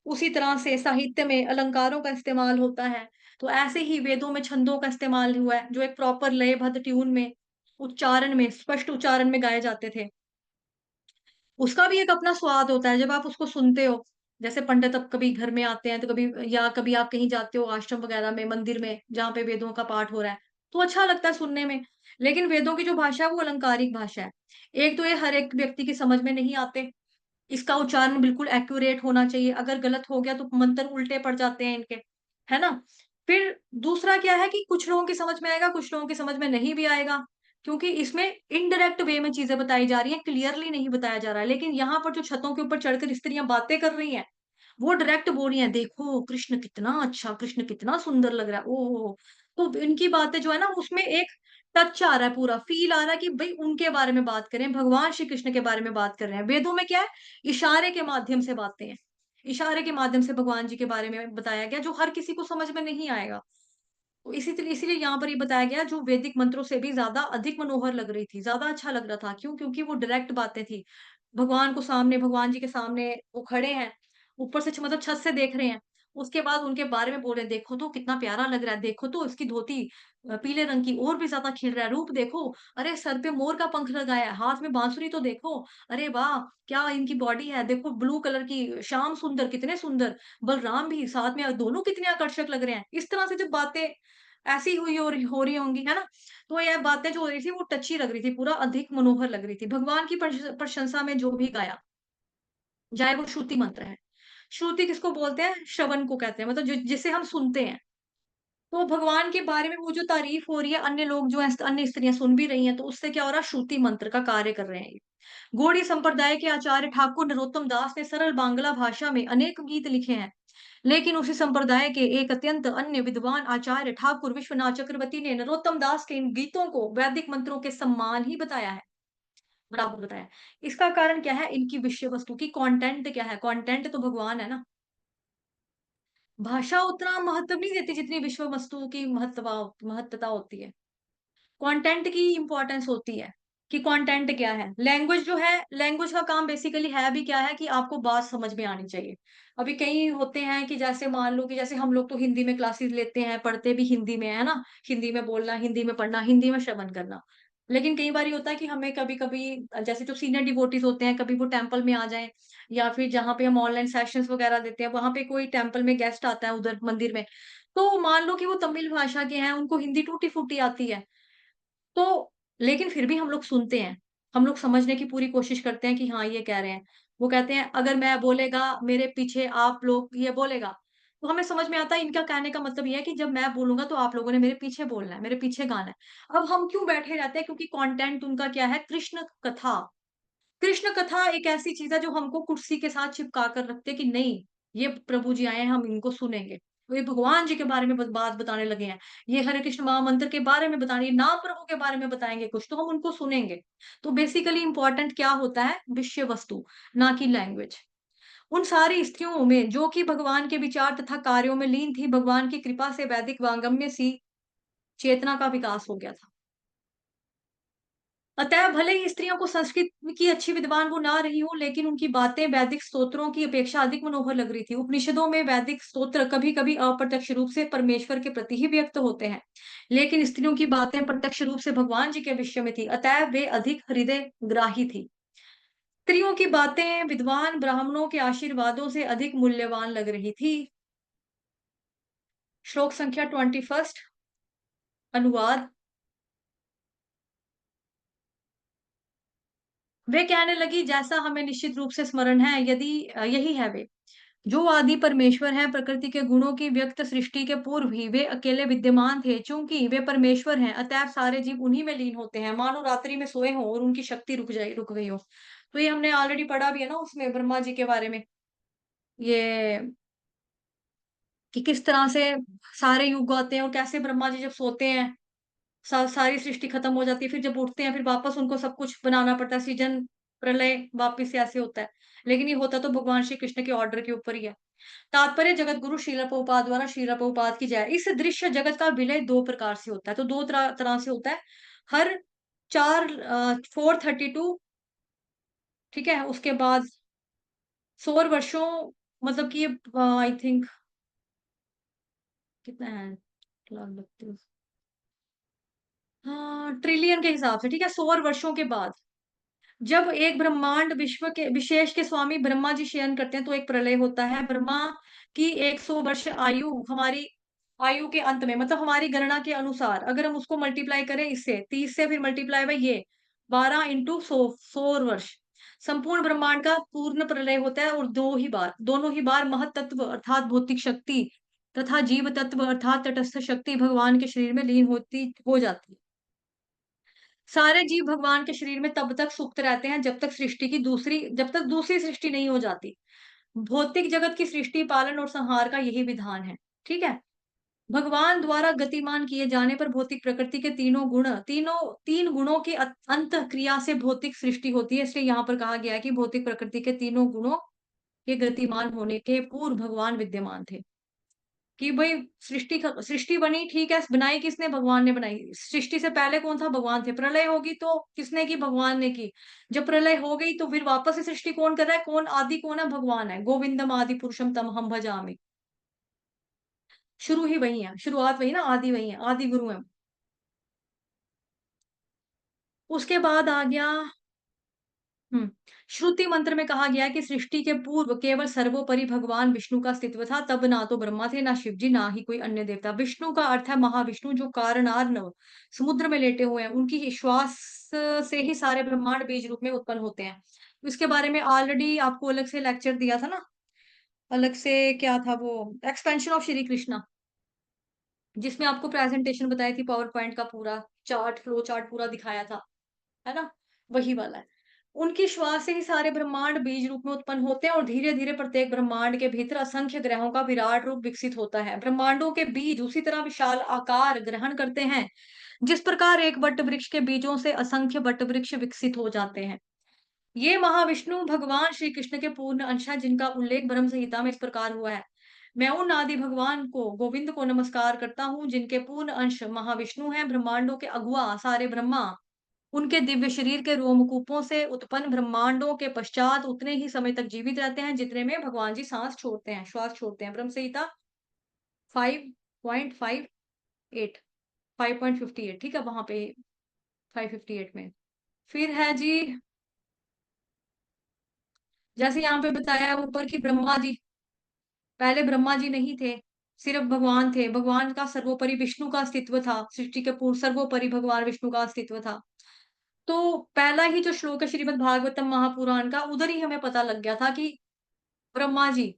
उसी तरह से साहित्य में अलंकारों का इस्तेमाल होता है। तो ऐसे ही वेदों में छंदों का इस्तेमाल हुआ है, जो एक प्रॉपर लयबद्ध ट्यून में, उच्चारण में, स्पष्ट उच्चारण में गाए जाते थे। उसका भी एक अपना स्वाद होता है, जब आप उसको सुनते हो, जैसे पंडित अब कभी घर में आते हैं, तो कभी आप कहीं जाते हो आश्रम वगैरह में, मंदिर में, जहाँ पे वेदों का पाठ हो रहा है, तो अच्छा लगता है सुनने में। लेकिन वेदों की जो भाषा है, वो अलंकारिक भाषा है। एक तो ये हर एक व्यक्ति की समझ में नहीं आते, इसका उच्चारण बिल्कुल एक्यूरेट होना चाहिए, अगर गलत हो गया तो मंत्र उल्टे पड़ जाते हैं इनके, है ना? फिर दूसरा क्या है कि कुछ लोगों की समझ में आएगा, कुछ लोगों की समझ में नहीं भी आएगा, क्योंकि इसमें इनडायरेक्ट वे में चीज़ें बताई जा रही हैं, क्लियरली नहीं बताया जा रहा है। लेकिन यहाँ पर जो छतों के ऊपर चढ़कर स्त्रियाँ बातें कर रही हैं, वो डायरेक्ट बोल रही हैं, "देखो कृष्ण कितना अच्छा, कृष्ण कितना सुंदर लग रहा है, ओह हो!" तो इनकी बातें जो है ना उसमें एक टच आ रहा है पूरा, फ़ील आ रहा है कि भई उनके बारे में बात कर रहे हैं, भगवान श्री कृष्ण के बारे में बात कर रहे हैं। वेदों में क्या है, इशारे के माध्यम से बातें हैं। इशारे के माध्यम से भगवान जी के बारे में बताया गया, जो हर किसी को समझ में नहीं आएगा। तो इसीलिए यहाँ पर ये बताया गया जो वैदिक मंत्रों से भी ज़्यादा अधिक मनोहर लग रही थी, ज़्यादा अच्छा लग रहा था। क्यों? क्योंकि वो डायरेक्ट बातें थी। भगवान जी के सामने वो खड़े हैं, ऊपर से मतलब छत से देख रहे हैं। उसके बाद उनके बारे में बोल रहे हैं, देखो तो कितना प्यारा लग रहा है, देखो तो इसकी धोती पीले रंग की और भी ज़्यादा खिल रहा है, रूप देखो, अरे सर पे मोर का पंख लगाया है, हाथ में बांसुरी तो देखो, अरे वाह! क्या इनकी बॉडी है, देखो ब्लू कलर की, श्याम सुंदर, कितने सुंदर, बलराम भी साथ में दोनों कितने आकर्षक लग रहे हैं। इस तरह से जब बातें ऐसी हुई हो रही होंगी, है ना? तो ये बातें जो हो रही थी वो टची लग रही थी, पूरा अधिक मनोहर लग रही थी। भगवान की प्रशंसा में जो भी गाया, चाहे वो श्रुति मंत्र है। श्रुति किसको बोलते हैं? श्रवण को कहते हैं, मतलब जिसे हम सुनते हैं। तो भगवान के बारे में वो जो तारीफ़ हो रही है, अन्य लोग जो हैं, अन्य स्त्रियाँ सुन भी रही हैं, तो उससे क्या हो रहा है? श्रुति मंत्र का कार्य कर रहे हैं ये। गौड़ीय संप्रदाय के आचार्य ठाकुर नरोत्तम दास ने सरल बांग्ला भाषा में अनेक गीत लिखे हैं। लेकिन उसी संप्रदाय के एक अत्यंत अन्य विद्वान आचार्य ठाकुर विश्वनाथ चक्रवर्ती ने नरोत्तम दास के इन गीतों को वैदिक मंत्रों के सम्मान ही बताया है, बराबर बताया। इसका कारण क्या है? इनकी विषय वस्तु की कंटेंट क्या है? कंटेंट तो भगवान है ना। भाषा उतना महत्व नहीं देती जितनी विषय वस्तु की महत्वता होती है। कंटेंट की इम्पोर्टेंस होती है कि कंटेंट क्या है। लैंग्वेज जो है, लैंग्वेज का काम बेसिकली है भी क्या है कि आपको बात समझ में आनी चाहिए। अभी कई होते हैं कि जैसे मान लो कि जैसे हम लोग तो हिंदी में क्लासेस लेते हैं, पढ़ते भी हिंदी में है ना? हिंदी में बोलना, हिंदी में पढ़ना, हिंदी में श्रवण करना। लेकिन कई बारी होता है कि हमें कभी-कभी जैसे जो सीनियर डिवोटीज़ होते हैं, कभी वो टेंपल में आ जाएँ या फिर जहाँ पे हम ऑनलाइन सेशंस वगैरह देते हैं, वहाँ पे कोई टेंपल में गेस्ट आता है उधर मंदिर में। तो मान लो कि वो तमिल भाषा के हैं, उनको हिंदी टूटी-फूटी आती है। तो लेकिन फिर भी हम लोग सुनते हैं। हम लोग समझने की पूरी कोशिश करते हैं कि हाँ, ये कह रहे हैं। वो कहते हैं अगर मैं बोलेगा मेरे पीछे आप लोग ये बोलेगा, तो हमें समझ में आता है इनका कहने का मतलब ये है कि जब मैं बोलूँगा तो आप लोगों ने मेरे पीछे बोलना है, मेरे पीछे गाना है। अब हम क्यों बैठे रहते हैं क्योंकि कंटेंट उनका क्या है कृष्ण कथा। कृष्ण कथा एक ऐसी चीज़ है जो हमको कुर्सी के साथ चिपका कर रखते हैं कि नहीं, ये प्रभु जी आए हैं, हम इनको सुनेंगे। तो ये भगवान जी के बारे में बात बताने लगे हैं। ये हरे कृष्ण महामंत्र के बारे में बताने नाम प्रभु के बारे में बताएँगे कुछ, तो हम उनको सुनेंगे। तो बेसिकली इम्पोर्टेंट क्या होता है? विषय वस्तु, ना कि लैंग्वेज। उन सारी स्त्रियों में जो कि भगवान के विचार तथा कार्यों में लीन थी, भगवान की कृपा से वैदिक वांगमय सी चेतना का विकास हो गया था। अतः भले ही स्त्रियों को संस्कृत की अच्छी विद्वान वो ना रही हो, लेकिन उनकी बातें वैदिक स्तोत्रों की अपेक्षा अधिक मनोहर लग रही थी। उपनिषदों में वैदिक स्तोत्र कभी-कभी अप्रत्यक्ष रूप से परमेश्वर के प्रति ही व्यक्त होते हैं, लेकिन स्त्रियों की बातें प्रत्यक्ष रूप से भगवान जी के विषय में थी, अतः वे अधिक हृदय ग्राही थी। स्त्रियों की बातें विद्वान ब्राह्मणों के आशीर्वादों से अधिक मूल्यवान लग रही थी। श्लोक संख्या 21, अनुवाद। वे कहने लगी, जैसा हमें निश्चित रूप से स्मरण है, यदि यही है वे जो आदि परमेश्वर हैं, प्रकृति के गुणों की व्यक्त सृष्टि के पूर्व ही वे अकेले विद्यमान थे। चूंकि वे परमेश्वर हैं, अतएव सारे जीव उन्हीं में लीन होते हैं, मानो रात्रि में सोए हों और उनकी शक्ति रुक गई हो। तो ये हमने ऑलरेडी पढ़ा भी है ना उसमें, ब्रह्मा जी के बारे में, ये कि किस तरह से सारे युग आते हैं और कैसे ब्रह्मा जी जब सोते हैं, सारी सृष्टि खत्म हो जाती है, फिर जब उठते हैं फिर वापस उनको सब कुछ बनाना पड़ता है, सृजन प्रलय वापिस से ऐसे होता है। लेकिन ये होता तो भगवान श्री कृष्ण के ऑर्डर के ऊपर ही है। तात्पर्य जगत गुरु शीला प्रभुपाद द्वारा, शीला प्रभुपाद की जय। इस दृश्य जगत का विलय दो प्रकार से होता है, तो दो तरह से होता है। हर चार 432, ठीक है, उसके बाद 100 वर्षों, मतलब कि आई थिंक कितना है, लाख 32, हाँ ट्रिलियन के हिसाब से, ठीक है, 100 वर्षों के बाद जब एक ब्रह्मांड विश्व के विशेष के स्वामी ब्रह्मा जी शयन करते हैं, तो एक प्रलय होता है। ब्रह्मा की 100 वर्ष आयु, हमारी आयु के अंत में, मतलब हमारी गणना के अनुसार अगर हम उसको मल्टीप्लाई करें इससे 30 से, फिर मल्टीप्लाई बाय ये 12 × 100 वर्ष, संपूर्ण ब्रह्मांड का पूर्ण प्रलय होता है। और दोनों ही बार महत तत्व अर्थात भौतिक शक्ति तथा जीव तत्व अर्थात तटस्थ शक्ति भगवान के शरीर में लीन हो जाती है। सारे जीव भगवान के शरीर में तब तक सुप्त रहते हैं जब तक दूसरी सृष्टि नहीं हो जाती। भौतिक जगत की सृष्टि, पालन और संहार का यही विधान है। ठीक है। भगवान द्वारा गतिमान किए जाने पर भौतिक प्रकृति के तीन गुणों की अंत क्रिया से भौतिक सृष्टि होती है। इसलिए यहाँ पर कहा गया है कि भौतिक प्रकृति के तीनों गुणों के गतिमान होने के पूर्व भगवान विद्यमान थे। कि भाई सृष्टि बनी, ठीक है, बनाई किसने? भगवान ने बनाई। सृष्टि से पहले कौन था? भगवान थे। प्रलय होगी तो किसने की? भगवान ने की। जब प्रलय हो गई तो फिर वापस से सृष्टि कौन कर रहा है? कौन आदि कौन है? भगवान है। गोविंदम आदि पुरुषम तम हम भजामि। शुरू ही वही है, शुरुआत वही ना, आदि वही है, आदि गुरु है। उसके बाद आ गया श्रुति मंत्र में कहा गया है कि सृष्टि के पूर्व केवल सर्वोपरि भगवान विष्णु का अस्तित्व था। तब ना तो ब्रह्मा थे, ना शिव जी, ना ही कोई अन्य देवता। विष्णु का अर्थ है महाविष्णु, जो कारणार्णव समुद्र में लेटे हुए हैं। उनकी श्वास से ही सारे ब्रह्मांड बीज रूप में उत्पन्न होते हैं। इसके बारे में ऑलरेडी आपको अलग से लेक्चर दिया था ना, अलग से क्या था वो, एक्सपेंशन ऑफ श्री कृष्णा, जिसमें आपको प्रेजेंटेशन बताई थी, पावर पॉइंट का पूरा चार्ट, फ्लो चार्ट पूरा दिखाया था, है ना? वही वाला है। उनकी श्वास से ही सारे ब्रह्मांड बीज रूप में उत्पन्न होते हैं और धीरे-धीरे प्रत्येक ब्रह्मांड के भीतर असंख्य ग्रहों का विराट रूप विकसित होता है। ब्रह्मांडों के बीज उसी तरह विशाल आकार ग्रहण करते हैं, जिस प्रकार एक वट वृक्ष के बीजों से असंख्य वट वृक्ष विकसित हो जाते हैं। ये महाविष्णु भगवान श्री कृष्ण के पूर्ण अंश हैं, जिनका उल्लेख ब्रह्म संहिता में इस प्रकार हुआ है। मैं उन आदि भगवान को, गोविंद को नमस्कार करता हूँ, जिनके पूर्ण अंश महाविष्णु हैं। ब्रह्मांडों के अगुआ सारे ब्रह्मा उनके दिव्य शरीर के रोमकूपों से उत्पन्न ब्रह्मांडों के पश्चात उतने ही समय तक जीवित रहते हैं, जितने में भगवान जी श्वास छोड़ते हैं। ब्रह्म संहिता 5.58, 5.58, ठीक है, वहां पे 558 में। फिर है जी, जैसे यहाँ पे बताया है ऊपर की, ब्रह्मा जी, पहले ब्रह्मा जी नहीं थे, सिर्फ भगवान थे। भगवान का सर्वोपरि विष्णु का अस्तित्व था, सृष्टि के पूर्व सर्वोपरि भगवान विष्णु का अस्तित्व था। तो पहला ही जो श्लोक है श्रीमद् भागवतम महापुराण का, उधर ही हमें पता लग गया था कि ब्रह्मा जी,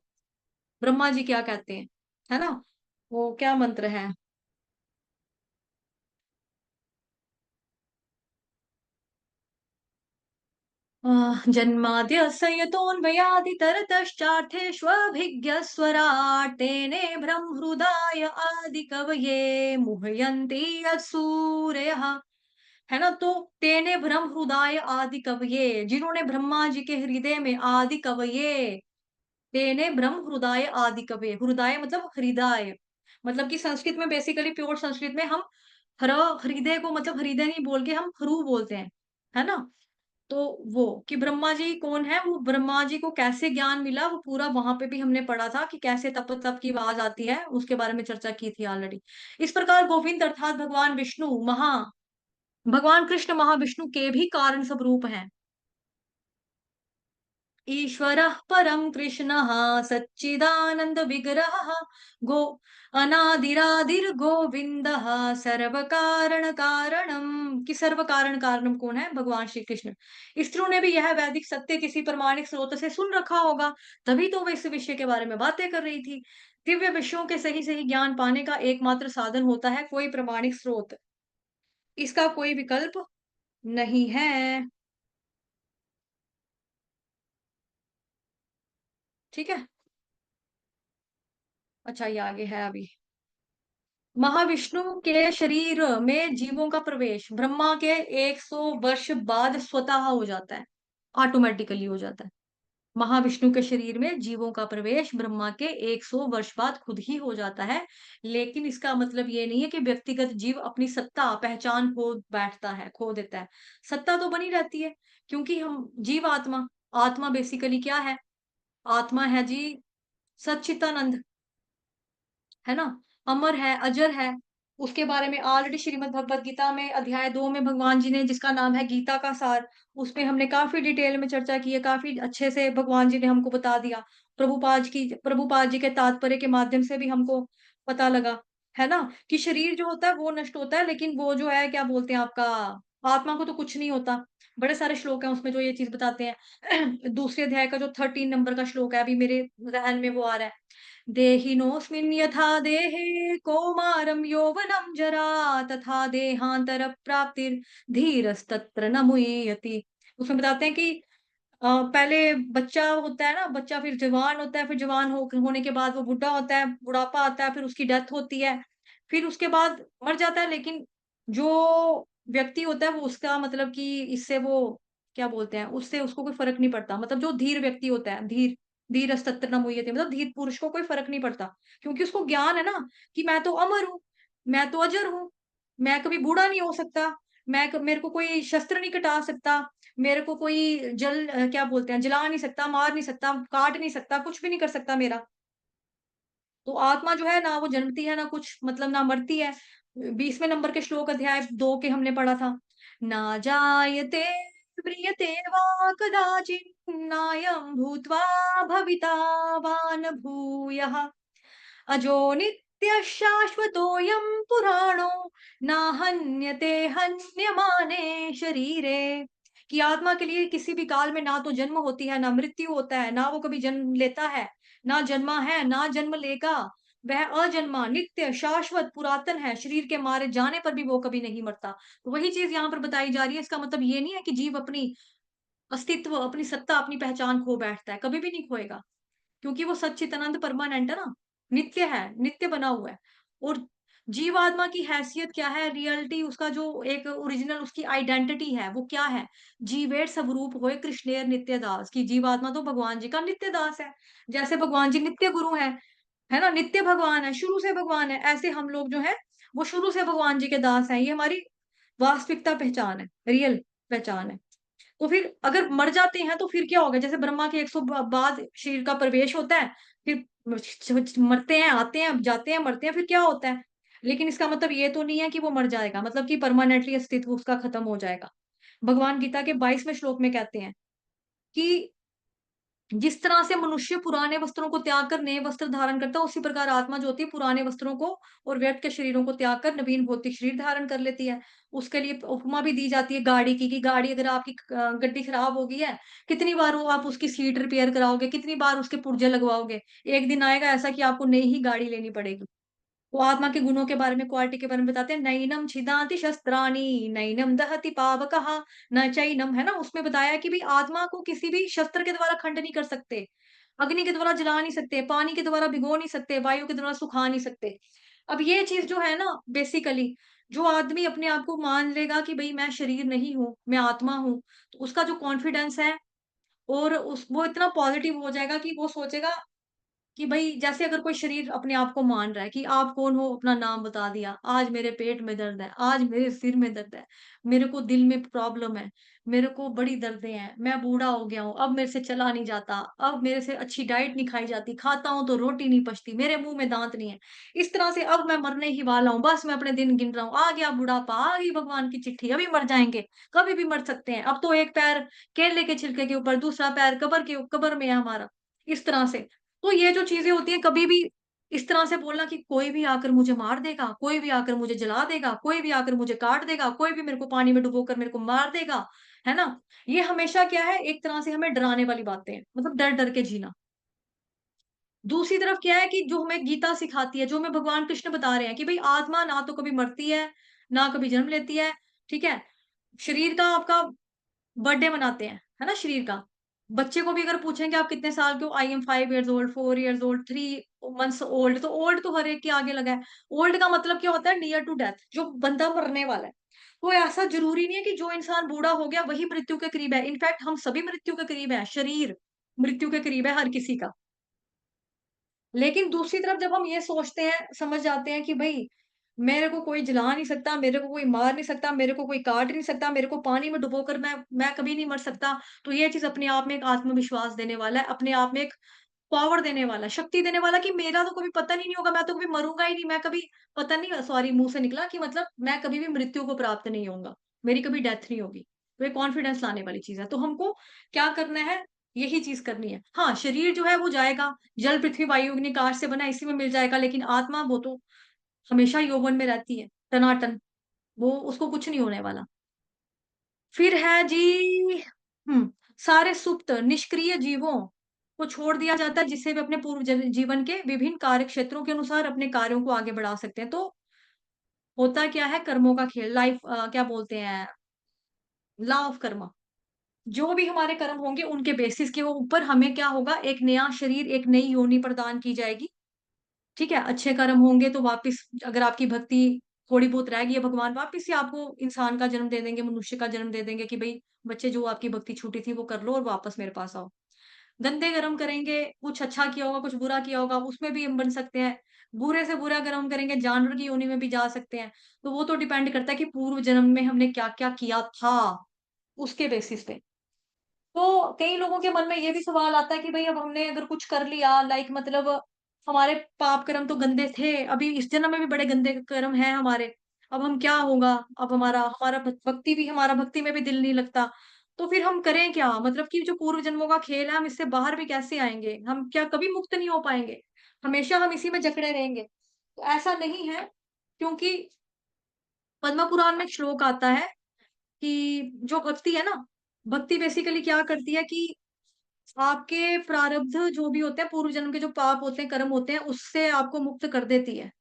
ब्रह्मा जी क्या कहते हैं, है ना? वो क्या मंत्र है? जन्माद्यस्य यतोऽन्वयादितरतश्चार्थेष्वभिज्ञस्वराट् तेने ब्रह्महृदाय आदिकवये मुह्यन्ति यत्सूरयः। है ना? तो तेने ब्रह्म हृदय आदि कवये, जिन्होंने ब्रह्मा जी के हृदय में, आदि कवये, तेने ब्रह्म हृदय आदि कवये, हृदय मतलब हृदय, मतलब कि संस्कृत में बेसिकली, प्योर संस्कृत में हम हृदय को मतलब हृदय नहीं बोल के हम ह्रू बोलते हैं, है ना? तो वो कि ब्रह्मा जी कौन है, वो ब्रह्मा जी को कैसे ज्ञान मिला, वो पूरा वहां पे भी हमने पढ़ा था कि कैसे तप तप की आवाज आती है, उसके बारे में चर्चा की थी ऑलरेडी। इस प्रकार गोविंद अर्थात भगवान कृष्ण महाविष्णु के भी कारण स्वरूप हैं। ईश्वरः परं कृष्णः सच्चिदानन्दविग्रहः गो अनादिरादिर्गोविन्दः सर्वकारणकारणम्। कि सर्वकारण कारणम कौन है? भगवान श्री कृष्ण। स्त्रियों ने भी यह वैदिक सत्य किसी प्रमाणिक स्रोत से सुन रखा होगा, तभी तो वो इस विषय के बारे में बातें कर रही थी। दिव्य विषयों के सही-सही ज्ञान पाने का एकमात्र साधन होता है कोई प्रमाणिक स्रोत। इसका कोई विकल्प नहीं है। ठीक है? अच्छा ये आगे है अभी। महाविष्णु के शरीर में जीवों का प्रवेश ब्रह्मा के 100 वर्ष बाद स्वतः हो जाता है, ऑटोमेटिकली हो जाता है। महाविष्णु के शरीर में जीवों का प्रवेश ब्रह्मा के 100 वर्ष बाद खुद ही हो जाता है, लेकिन इसका मतलब ये नहीं है कि व्यक्तिगत जीव अपनी सत्ता, पहचान खो बैठता है, खो देता है। सत्ता तो बनी रहती है, क्योंकि हम जीव आत्मा, आत्मा बेसिकली क्या है? आत्मा है जी सच्चिदानंद। है ना? अमर है, अजर है। उसके बारे में ऑलरेडी श्रीमद् भगवद गीता में अध्याय 2 में भगवान जी ने जिसका नाम है गीता का सार, उसमें हमने काफ़ी डिटेल में चर्चा की है, काफ़ी अच्छे से भगवान जी ने हमको बता दिया। प्रभुपाद जी के तात्पर्य के माध्यम से भी हमको पता लगा, है ना? कि शरीर जो होता है वो नष्ट होता है, लेकिन वो जो है क्या बोलते हैं आपका आत्मा को तो कुछ नहीं होता। बड़े सारे श्लोक हैं उसमें जो ये चीज़ बताते हैं। दूसरे अध्याय का जो 13 नंबर का श्लोक है, अभी मेरे ज़हन में वो आ रहा है। देहिनोऽस्मिन् यथा देहे कौमारं यौवनं जरा तथा देहान्तरप्राप्तिर्धीरस्तत्र न मुह्यति। उसमें बताते हैं कि पहले बच्चा होता है ना, बच्चा फिर जवान होता है, फिर जवान होने के बाद वो बुढ़ा होता है, बुढ़ापा आता है, फिर उसकी डेथ होती है, फिर उसके बाद मर जाता है। लेकिन जो व्यक्ति होता है वो उसका मतलब कि इससे वो क्या बोलते हैं, उससे उसको कोई फ़र्क नहीं पड़ता। मतलब जो धीर व्यक्ति होता है, धीरस्तत्र न मुह्यते, मतलब धीर पुरुष को कोई फ़र्क नहीं पड़ता, क्योंकि उसको ज्ञान है ना कि मैं तो अमर हूँ, मैं तो अजर हूँ, मैं कभी बूढ़ा नहीं हो सकता, मेरे को कोई शस्त्र नहीं कटा सकता, मेरे को कोई क्या बोलते हैं, जला नहीं सकता, मार नहीं सकता, काट नहीं सकता, कुछ भी नहीं कर सकता मेरा। तो आत्मा जो है ना वो जन्मती है ना कुछ मतलब ना मरती है। 20वें नंबर के श्लोक अध्याय 2 के हमने पढ़ा था। ना जायते म्रियते वा कदाचित् नायं भूत्वा भविता वा न भूयः। अजो नित्यः शाश्वतोऽयं पुराणो ना हन्यते हन्यमाने शरीरे। कि आत्मा के लिए किसी भी काल में ना तो जन्म होती है, ना मृत्यु होता है, ना वो कभी जन्म लेता है, ना जन्मा है, ना जन्म लेगा। वह अजन्मा, नित्य, शाश्वत, पुरातन है, शरीर के मारे जाने पर भी वो कभी नहीं मरता। तो वही चीज़ यहाँ पर बताई जा रही है, इसका मतलब ये नहीं है कि जीव अपनी अस्तित्व, अपनी सत्ता, अपनी पहचान खो बैठता है, कभी भी नहीं खोएगा। क्योंकि वो सच्चिदानंद परमानेंट है ना, नित्य है, नित्य बना हुआ है। और जीवात्मा की हैसियत क्या है, रियलिटी उसका जो एक ओरिजिनल उसकी आइडेंटिटी है, वो क्या है? जीवेर स्वरूप होए कृष्णेर नित्य दास, कि जीवात्मा तो भगवान जी का नित्य दास है। जैसे भगवान जी नित्य गुरु हैं, है ना? नित्य भगवान है, शुरू से भगवान है, ऐसे हम लोग जो हैं, वो शुरू से भगवान जी के दास हैं। ये हमारी वास्तविकता पहचान है, रियल पहचान है। तो फिर अगर मर जाते हैं तो फिर क्या होगा? जैसे ब्रह्मा के 100 बाद शरीर का प्रवेश होता है, फिर मरते हैं, आते हैं, जाते हैं, मरते हैं, फिर क्या होता है? लेकिन इसका मतलब ये तो नहीं है कि वो मर जाएगा, मतलब कि परमानेंटली अस्तित्व उसका खत्म हो जाएगा। भगवान गीता के 22वें श्लोक में कहते हैं कि जिस तरह से मनुष्य पुराने वस्त्रों को त्याग कर नए वस्त्र धारण करता है, उसी प्रकार आत्मा जो होती है पुराने वस्त्रों को और व्यर्थ के शरीरों को त्याग कर नवीन भौतिक शरीर धारण कर लेती है। उसके लिए उपमा भी दी जाती है गाड़ी की, कि गाड़ी अगर आपकी गड्डी खराब हो गई है, कितनी बार वो आप उसकी सीट रिपेयर कराओगे, कितनी बार उसके पुर्जे लगवाओगे? एक दिन आएगा ऐसा कि आपको नई ही गाड़ी लेनी पड़ेगी। वो आत्मा के गुणों के बारे में, क्वालिटी के बारे में बताते हैं, नैनम छिदाति शस्त्राणि, नैनम दहति पावकः, न चैनम, है ना? उसमें बताया है कि भई आत्मा को किसी भी शस्त्र के द्वारा खंड नहीं कर सकते, अग्नि के द्वारा जला नहीं सकते, पानी के द्वारा भिगो नहीं सकते, वायु के द्वारा सुखा नहीं सकते। अब ये चीज़ जो है ना बेसिकली, जो आदमी अपने आप को मान लेगा कि भई मैं शरीर नहीं हूँ, मैं आत्मा हूँ, तो उसका जो कॉन्फिडेंस है और उस वो इतना पॉज़िटिव हो जाएगा कि वो सोचेगा कि भई जैसे अगर कोई शरीर अपने आप को मान रहा है कि आप कौन हो, अपना नाम बता दिया, आज मेरे पेट में दर्द है, आज मेरे सिर में दर्द है, मेरे को दिल में प्रॉब्लम है, मेरे को बड़ी दर्दें हैं, मैं बूढ़ा हो गया हूँ, अब मेरे से चला नहीं जाता, अब मेरे से अच्छी डाइट नहीं खाई जाती, खाता हूँ तो रोटी नहीं पचती, मेरे मुँह में दाँत नहीं है। इस तरह से अब मैं मरने ही वाला हूँ, बस मैं अपने दिन गिन रहा हूँ, आ गया बुढ़ापा, आ गई भगवान की चिट्ठी, अभी मर जाएँगे, कभी भी मर सकते हैं। अब तो एक पैर केले के छिलके के ऊपर, दूसरा पैर कब्र में है हमारा, इस तरह से। तो ये जो चीज़ें होती हैं कभी भी इस तरह से बोलना कि कोई भी आकर मुझे मार देगा, कोई भी आकर मुझे जला देगा, कोई भी आकर मुझे काट देगा, कोई भी मेरे को पानी में डुबोकर मेरे को मार देगा, है ना? ये हमेशा क्या है एक तरह से हमें डराने वाली बातें हैं, मतलब डर-डर के जीना। दूसरी तरफ क्या है कि जो हमें गीता सिखाती है, जो हमें भगवान कृष्ण बता रहे हैं कि भई आत्मा ना तो कभी मरती है, ना कभी जन्म लेती है, ठीक है? शरीर का आपका बर्थडे मनाते हैं, है ना शरीर का। बच्चे को भी अगर पूछेंगे आप कितने साल के हो? I am 5 years old, 4 years old, 3 months old, तो ओल्ड तो हर एक के आगे लगा है। ओल्ड का मतलब क्या होता है? नियर टू डेथ, जो बंदा मरने वाला है। तो ऐसा ज़रूरी नहीं है कि जो इंसान बूढ़ा हो गया वही मृत्यु के करीब है। इनफैक्ट हम सभी मृत्यु के करीब हैं, शरीर मृत्यु के करीब है हर किसी का। लेकिन दूसरी तरफ जब हम ये सोचते हैं, समझ जाते हैं कि भई मेरे को कोई जला नहीं सकता, मेरे को कोई मार नहीं सकता, मेरे को कोई काट नहीं सकता, मेरे को पानी में डुबोकर मैं कभी नहीं मर सकता। तो ये चीज़ अपने आप में एक आत्मविश्वास देने वाला है, अपने आप में एक पावर देने वाला है, शक्ति देने वाला है कि मेरा तो कभी पतन ही नहीं होगा, मैं तो कभी मरूँगा ही नहीं, मैं कभी पतन नहीं सॉरी मुँह से निकला कि मतलब मैं कभी भी मृत्यु को प्राप्त नहीं होऊँगा, मेरी कभी डेथ नहीं होगी। तो ये कॉन्फिडेंस लाने वाली चीज़ है। तो हमको क्या करना है, यही चीज़ करनी है। हाँ, शरीर जो है वो जाएगा, जल, पृथ्वी, वायु, अग्नि, आकाश से बना है, इसी में मिल जाएगा, लेकिन आत्मा वो तो हमेशा यौवन में रहती है, टनाटन, वो उसको कुछ नहीं होने वाला। फिर है जी सारे सुप्त निष्क्रिय जीवों को छोड़ दिया जाता है, जिससे वे अपने पूर्व जीवन के विभिन्न कार्य क्षेत्रों के अनुसार अपने कार्यों को आगे बढ़ा सकते हैं। तो होता क्या है कर्मों का खेल, क्या बोलते हैं, लॉ ऑफ कर्मा। जो भी हमारे कर्म होंगे उनके बेसिस के ऊपर हमें क्या होगा, एक नया शरीर, एक नई योनि प्रदान की जाएगी। ठीक है? अच्छे कर्म होंगे तो वापिस अगर आपकी भक्ति थोड़ी बहुत रहेगी, भगवान वापिस से आपको इंसान का जन्म दे देंगे, मनुष्य का जन्म दे देंगे कि भई बच्चे जो आपकी भक्ति छूटी थी वो कर लो और वापस मेरे पास आओ। गंदे कर्म करेंगे, कुछ अच्छा किया होगा, कुछ बुरा किया होगा, उसमें भी हम बन सकते हैं। बुरे से बुरा कर्म करेंगे, जानवर की योनि में भी जा सकते हैं। तो वो तो डिपेंड करता है कि पूर्व जन्म में हमने क्या-क्या किया था, उसके बेसिस पे। तो कई लोगों के मन में ये भी सवाल आता है कि भई अब हमने अगर कुछ कर लिया लाइक मतलब हमारे पाप कर्म तो गंदे थे, अभी इस जन्म में भी बड़े गंदे कर्म हैं हमारे, अब हम क्या होगा? अब हमारा हमारा हमारा भक्ति में भी दिल नहीं लगता, तो फिर हम करें क्या? मतलब कि जो पूर्व जन्मों का खेल है, हम इससे बाहर भी कैसे आएँगे? हम क्या कभी मुक्त नहीं हो पाएँगे? हमेशा हम इसी में जकड़े रहेंगे? तो ऐसा नहीं है, क्योंकि पद्म पुराण में एक श्लोक आता है कि जो भक्ति है ना, भक्ति बेसिकली क्या करती है कि आपके प्रारब्ध जो भी होते हैं, पूर्व जन्म के जो पाप होते हैं, कर्म होते हैं, उससे आपको मुक्त कर देती है।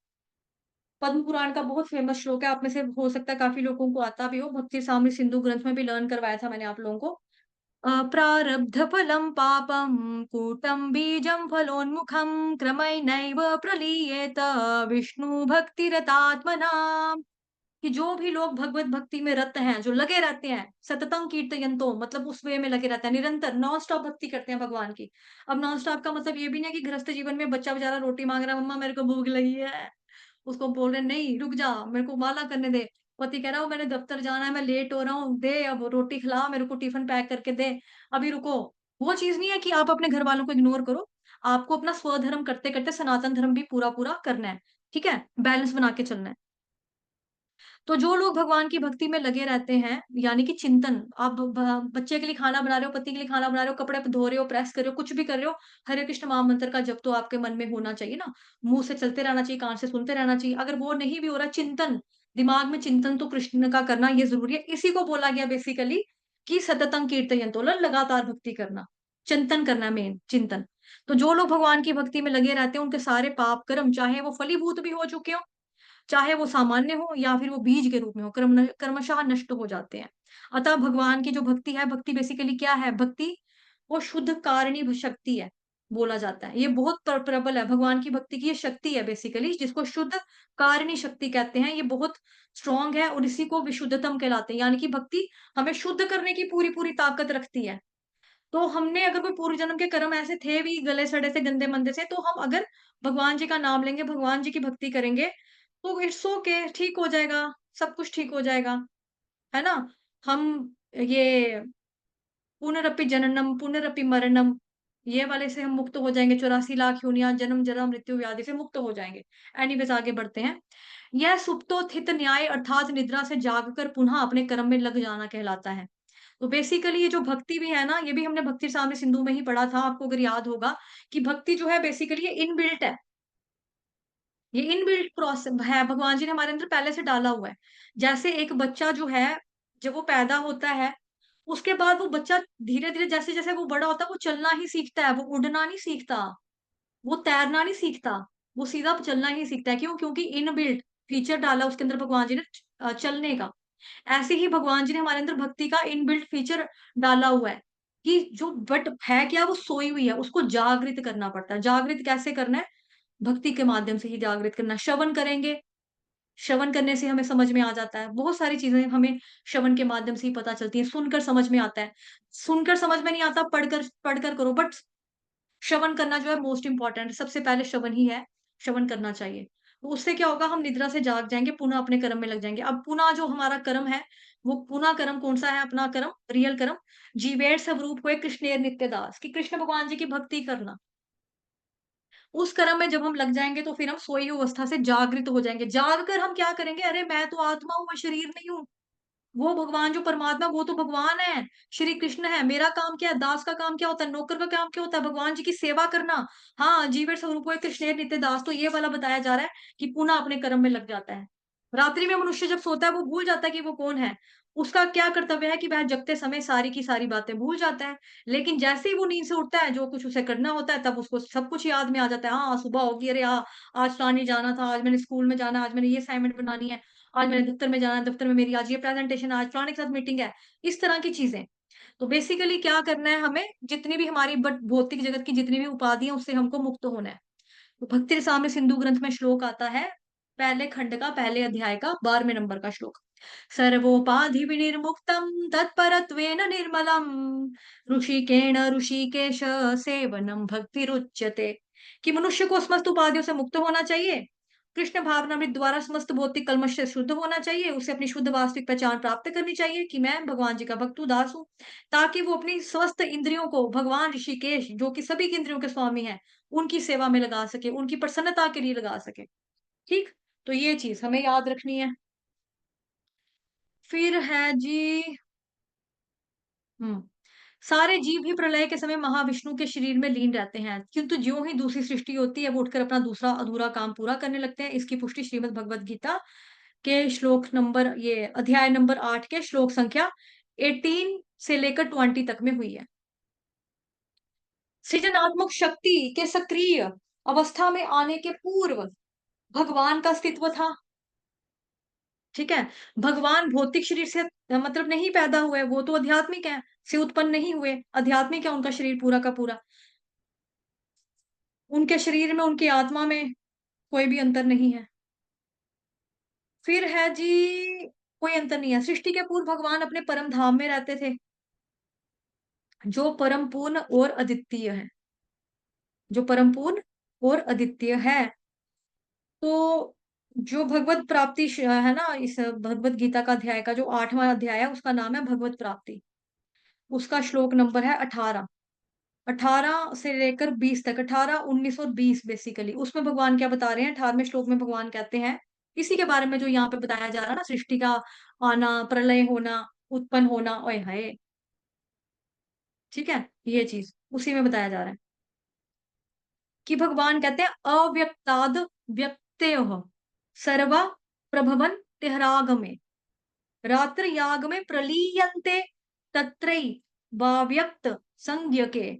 पद्म पुराण का बहुत फेमस श्लोक है, आप में से हो सकता है काफ़ी लोगों को आता भी हो, भक्ति सामने सिंधु ग्रंथ में भी लर्न करवाया था मैंने आप लोगों को। प्रारब्ध फलं पापं कूटं बीजं फलोन्मुखं क्रमैनैव प्रलीयेत विष्णु भक्तिरतात्मनाम्। कि जो भी लोग भगवत भक्ति में रत हैं, जो लगे रहते हैं, सततं कीर्तयन्तो मतलब उस वे में लगे रहते हैं, निरंतर नॉन स्टॉप भक्ति करते हैं भगवान की। अब नॉन स्टॉप का मतलब ये भी नहीं है कि गृहस्थ जीवन में बच्चा बेचारा रोटी माँग रहा है, मम्मा मेरे को भूख लगी है। उसको बोल रहे हैं, "नहीं, रुक जा, मेरे को माला करने दे।" पति कह रहा है, "मैंने दफ्तर जाना है, मैं लेट हो रहा हूँ, दे अब रोटी खिला, मेरे को टिफ़िन पैक करके दे, अभी रुको।" वो चीज़ नहीं है कि आप अपने घरवालों को इग्नोर करो, आपको अपना स्वधर्म करते-करते सनातन धर्म भी पूरा-पूरा करना है, ठीक है? बैलेंस बना के चलना है। तो जो लोग भगवान की भक्ति में लगे रहते हैं, यानी कि चिंतन, आप बच्चे के लिए खाना बना रहे हो, पति के लिए खाना बना रहे हो, कपड़े धो रहे हो, प्रेस कर रहे हो, कुछ भी कर रहे हो, हरे कृष्ण महामंत्र का जप तो आपके मन में होना चाहिए ना। मुँह से चलते रहना चाहिए, कान से सुनते रहना चाहिए। अगर वो नहीं भी हो रहा चिंतन, दिमाग में चिंतन तो कृष्ण का करना ये ज़रूरी है। इसी को बोला गया बेसिकली कि सततं कीर्तयन्तो लगातार भक्ति करना, चिंतन करना मेन चिंतन। तो जो लोग भगवान की भक्ति में लगे रहते हैं, उनके सारे पाप कर्म चाहे वो फलीभूत भी हो चुके हों, चाहे वो सामान्य हो या फिर वो बीज के रूप में हो, क्रमशः नष्ट हो जाते हैं। अतः भगवान की जो भक्ति है, भक्ति बेसिकली क्या है? भक्ति वो शुद्ध कारिणी शक्ति है, बोला जाता है। ये बहुत प्रबल है, भगवान की भक्ति की ये शक्ति है बेसिकली, जिसको शुद्ध कारिणी शक्ति कहते हैं। ये बहुत स्ट्रॉन्ग है और इसी को विशुद्धतम कहलाते हैं, यानी कि भक्ति हमें शुद्ध करने की पूरी-पूरी ताकत रखती है। तो हमने अगर कोई पूर्व जन्म के कर्म ऐसे थे भी गले सड़े से, गंदे-मंदे से, तो हम अगर भगवान जी का नाम लेंगे, भगवान जी की भक्ति करेंगे, तो इट्स ओके, ठीक हो जाएगा, सब कुछ ठीक हो जाएगा, है ना? हम ये पुनरपि जननम, पुनरपि मरणम, ये वाले से हम मुक्त हो जाएँगे, 84 लाख योनियाँ, जन्म, जरा, मृत्यु, व्याधि से मुक्त हो जाएँगे। एनीवेज़ आगे बढ़ते हैं। यह सुप्तोत्थित न्याय अर्थात निद्रा से जागकर पुनः अपने कर्म में लग जाना कहलाता है। तो बेसिकली ये जो भक्ति भी है ना, ये भी हमने भक्ति साम्य सिंधु में ही पढ़ा था, आपको अगर याद होगा कि भक्ति जो है बेसिकली ये इनबिल्ट है। ये इनबिल्ट है, भगवान जी ने हमारे अंदर पहले से डाला हुआ है। जैसे एक बच्चा जो है, जब वो पैदा होता है, उसके बाद वो बच्चा धीरे-धीरे जैसे-जैसे वो बड़ा होता है, वो चलना ही सीखता है, वो उड़ना नहीं सीखता, वो तैरना नहीं सीखता, वो सीधा चलना ही सीखता है। क्यों? क्योंकि इनबिल्ट फीचर डाला उसके अंदर भगवान जी ने चलने का। ऐसे ही भगवान जी ने हमारे अंदर भक्ति का इनबिल्ट फीचर डाला हुआ है, कि जो बट है क्या, वो सोई हुई है, उसको जागृत करना पड़ता है। जागृत कैसे करना है? भक्ति के माध्यम से ही जागृत करना है। श्रवण करेंगे, श्रवण करने से हमें समझ में आ जाता है। बहुत सारी चीज़ें हमें श्रवण के माध्यम से ही पता चलती हैं, सुनकर समझ में आता है। सुनकर समझ में नहीं आता, पढ़कर पढ़कर करो, बट श्रवण करना जो है मोस्ट इम्पोर्टेंट, सबसे पहले श्रवण ही है, श्रवण करना चाहिए। तो उससे क्या होगा, हम निद्रा से जाग जाएँगे, पुनः अपने कर्म में लग जाएँगे। अब पुनः जो हमारा कर्म है, वो पुनः कर्म कौन-सा है अपना कर्म, रियल कर्म? जीवेर स्वरूप हुए कृष्णेर नित्य दास, कि कृष्ण भगवान जी की भक्ति करना। उस कर्म में जब हम लग जाएँगे तो फिर हम सोई हुई अवस्था से जागृत हो जाएँगे। जाग कर हम क्या करेंगे? अरे मैं तो आत्मा हूँ, मैं शरीर नहीं हूँ। वो भगवान जो परमात्मा, वो तो भगवान है, श्री कृष्ण है। मेरा काम क्या है? दास का काम क्या होता है? नौकर का काम क्या होता है? भगवान जी की सेवा करना। हाँ, जीवेर स्वरूप कृष्णेर नित्य दास, तो ये वाला बताया जा रहा है कि पुनः अपने कर्म में लग जाता है। रात्रि में मनुष्य जब सोता है, वो भूल जाता है कि वो कौन है। उसका क्या कर्तव्य है कि वह जगते समय सारी की सारी बातें भूल जाता है। लेकिन जैसे ही वो नींद से उठता है, जो कुछ उसे करना होता है, तब उसको सब कुछ याद में आ जाता है। हाँ, सुबह होगी, अरे हाँ, आज फलाने जाना था, आज मैंने स्कूल में जाना है, आज मैंने ये असाइनमेंट बनानी है, आज मैंने दफ्तर में जाना है, दफ्तर में मेरी आज ये प्रेजेंटेशन है, आज फलाने के साथ मीटिंग है। इस तरह की चीज़ें। तो बेसिकली क्या करना है हमें, जितनी भी हमारी बट भौतिक जगत की जितनी भी उपाधि है, उससे हमको मुक्त होना है। तो भक्ति रसामृत सिंधु ग्रंथ में श्लोक आता है, पहले खंड का, पहले अध्याय का 12वें नंबर का श्लोक। सर्वोपाधि विनिर्मुक्तम तत्परत्वेन निर्मलम ऋषिकेण ऋषिकेश सेवनम भक्तिरुच्यते। कि मनुष्य को समस्त उपाधियों से मुक्त होना चाहिए, कृष्ण भावनामृत द्वारा समस्त भौतिक कल्मश से शुद्ध होना चाहिए, उसे अपनी शुद्ध वास्तविक पहचान प्राप्त करनी चाहिए कि मैं भगवान जी का भक्त हूँ, दास हूँ, ताकि वो अपनी स्वस्थ इंद्रियों को भगवान ऋषिकेश, जो कि सभी के इंद्रियों के स्वामी हैं, उनकी सेवा में लगा सके, उनकी प्रसन्नता के लिए लगा सके। ठीक? तो ये चीज़ हमें याद रखनी है। फिर है जी, हुँ, सारे जीव ही प्रलय के समय महाविष्णु के शरीर में लीन रहते हैं, किंतु ज्यों ही दूसरी सृष्टि होती है, वो उठकर अपना दूसरा अधूरा काम पूरा करने लगते हैं। इसकी पुष्टि श्रीमद् भगवद गीता के श्लोक नंबर, ये अध्याय नंबर 8 के श्लोक संख्या 18 से लेकर 20 तक में हुई है। सृजनात्मक शक्ति के सक्रिय अवस्था में आने के पूर्व भगवान का अस्तित्व था। ठीक है? भगवान भौतिक शरीर से मतलब नहीं पैदा हुए, वो तो आध्यात्मिक हैं, से उत्पन्न नहीं हुए, आध्यात्मिक है उनका शरीर पूरा का पूरा। उनके शरीर में, उनकी आत्मा में कोई भी अंतर नहीं है। फिर है जी, कोई अंतर नहीं है। सृष्टि के पूर्व भगवान अपने परम धाम में रहते थे, जो परम पूर्ण और अद्वितीय है, जो परम पूर्ण और अद्वितीय है। तो जो भगवत प्राप्ति है ना, इस भगवत गीता का अध्याय का जो 8वां अध्याय है, उसका नाम है भगवत प्राप्ति। उसका श्लोक नंबर है 18। 18 से लेकर 20 तक, 18, 19 और 20 बेसिकली। उसमें भगवान क्या बता रहे हैं, 18वें श्लोक में भगवान कहते हैं, इसी के बारे में जो यहाँ पे बताया जा रहा है ना, सृष्टि का आना, प्रलय होना, उत्पन्न होना, ओए हाय! ठीक है? ये चीज़, उसी में बताया जा रहा है कि भगवान कहते हैं अव्यक्ताद् व्यक्तयः सर्वा प्रभवन तिह्रागमे रात्रियागमे प्रलीयन्ते तत्रैवाव्यक्त संज्ञके।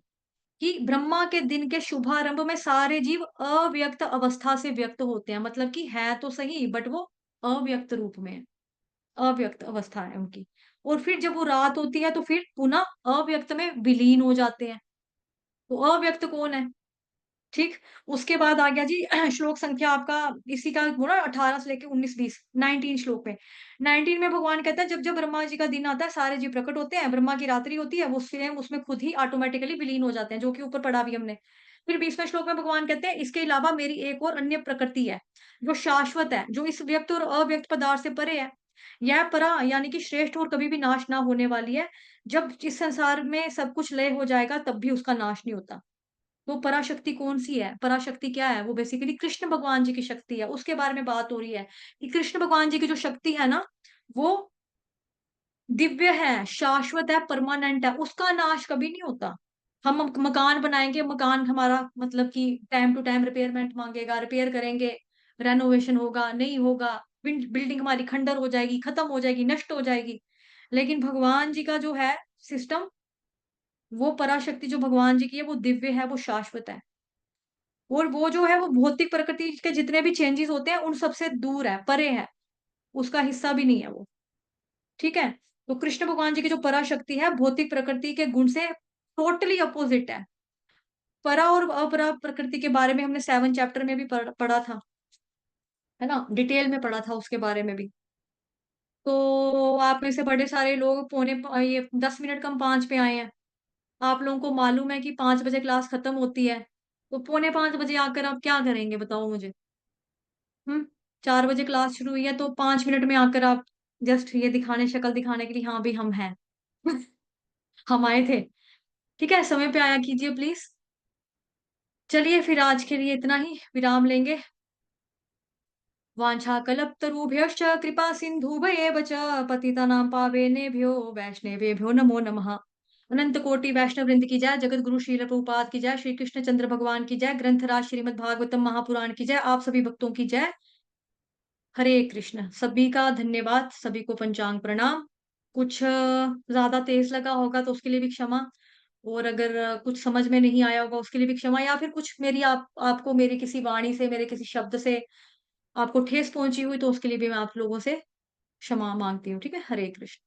कि ब्रह्मा के दिन के शुभारंभ में सारे जीव अव्यक्त अवस्था से व्यक्त होते हैं, मतलब कि है तो सही, बट वो अव्यक्त रूप में है, अव्यक्त अवस्था है उनकी। और फिर जब वो रात होती है तो फिर पुनः अव्यक्त में विलीन हो जाते हैं। तो अव्यक्त कौन है? ठीक? उसके बाद आ गया जी श्लोक संख्या आपका इसी का वो ना 18 से लेके 19-20 19 श्लोक में। 19 में भगवान कहता है जब-जब ब्रह्मा जी का दिन आता है सारे जीव प्रकट होते हैं, ब्रह्मा की रात्रि होती है, वो स्वयं उसमें खुद ही ऑटोमैटिकली विलीन हो जाते हैं, जो कि ऊपर पढ़ा भी हमने। फिर 20वें श्लोक में भगवान कहते हैं इसके अलावा मेरी एक और अन्य प्रकृति है, जो शाश्वत है, जो इस व्यक्त और अव्यक्त पदार्थ से परे है। यह परा यानी कि श्रेष्ठ और कभी भी नाश ना होने वाली है। जब इस संसार में सब कुछ लय हो जाएगा तब भी उसका नाश नहीं होता। वो पराशक्ति कौन-सी है? पराशक्ति क्या है? वो बेसिकली कृष्ण भगवान जी की शक्ति है, उसके बारे में बात हो रही है, कि कृष्ण भगवान जी की जो शक्ति है ना, वो दिव्य है, शाश्वत है, परमानेंट है, उसका नाश कभी नहीं होता। हम मकान बनाएँगे, मकान हमारा मतलब कि टाइम टू टाइम रिपेयरमेंट माँगेगा, रिपेयर करेंगे, रेनोवेशन होगा, नहीं होगा, बिल्डिंग हमारी खंडर हो जाएगी, खत्म हो जाएगी, नष्ट हो जाएगी। लेकिन भगवान जी का जो है सिस्टम, वो पराशक्ति जो भगवान जी की है, वो दिव्य है, वो शाश्वत है। और वो जो है वो भौतिक प्रकृति के जितने भी चेंजेज़ होते हैं उन सब से दूर है, परे है, उसका हिस्सा भी नहीं है वो, ठीक है? तो कृष्ण भगवान जी की जो पराशक्ति है भौतिक प्रकृति के गुण से टोटली अपोज़िट है। परा और अपरा प्रकृति के बारे में हमने 7 चैप्टर में भी पढ़ा था, है ना? डिटेल में पढ़ा था उसके बारे में भी। तो आप में से बड़े सारे लोग ये 10 मिनट कम 5 पे आए हैं। आप लोगों को मालूम है कि 5 बजे क्लास खत्म होती है, तो पौने 5 बजे आकर आप क्या करेंगे बताओ मुझे? हुँ, 4 बजे क्लास शुरू हुई है तो 5 मिनट में आकर आप जस्ट ये दिखाने शक्ल दिखाने के लिए हाँ, भई हम हैं। हम आए थे। ठीक है? समय पे आया कीजिए प्लीज़। चलिए फिर आज के लिए इतना ही, विराम लेंगे। वाञ्छाकल्पतरुभ्यश्च कृपा सिन्धुभयेव च पतितानां पावनेभ्यो वैष्णवेभ्यो नमो नमः। अनंत कोटि वैष्णव वृंद की जय, जगत गुरु श्रील प्रभुपाद की जय, श्री कृष्ण चंद्र भगवान की जय, ग्रंथराज श्रीमद् भागवतम महापुराण की जय, आप सभी भक्तों की जय। हरे कृष्ण। सभी का धन्यवाद, सभी को पंचांग प्रणाम। कुछ ज़्यादा तेज़ लगा होगा तो उसके लिए भी क्षमा और अगर कुछ समझ में नहीं आया होगा उसके लिए भी क्षमा या फिर कुछ मेरी आपको मेरी किसी वाणी से, मेरे किसी शब्द से आपको ठेस पहुँची हुई तो उसके लिए भी मैं आप लोगों से क्षमा माँगती हूँ, ठीक है? हरे कृष्ण।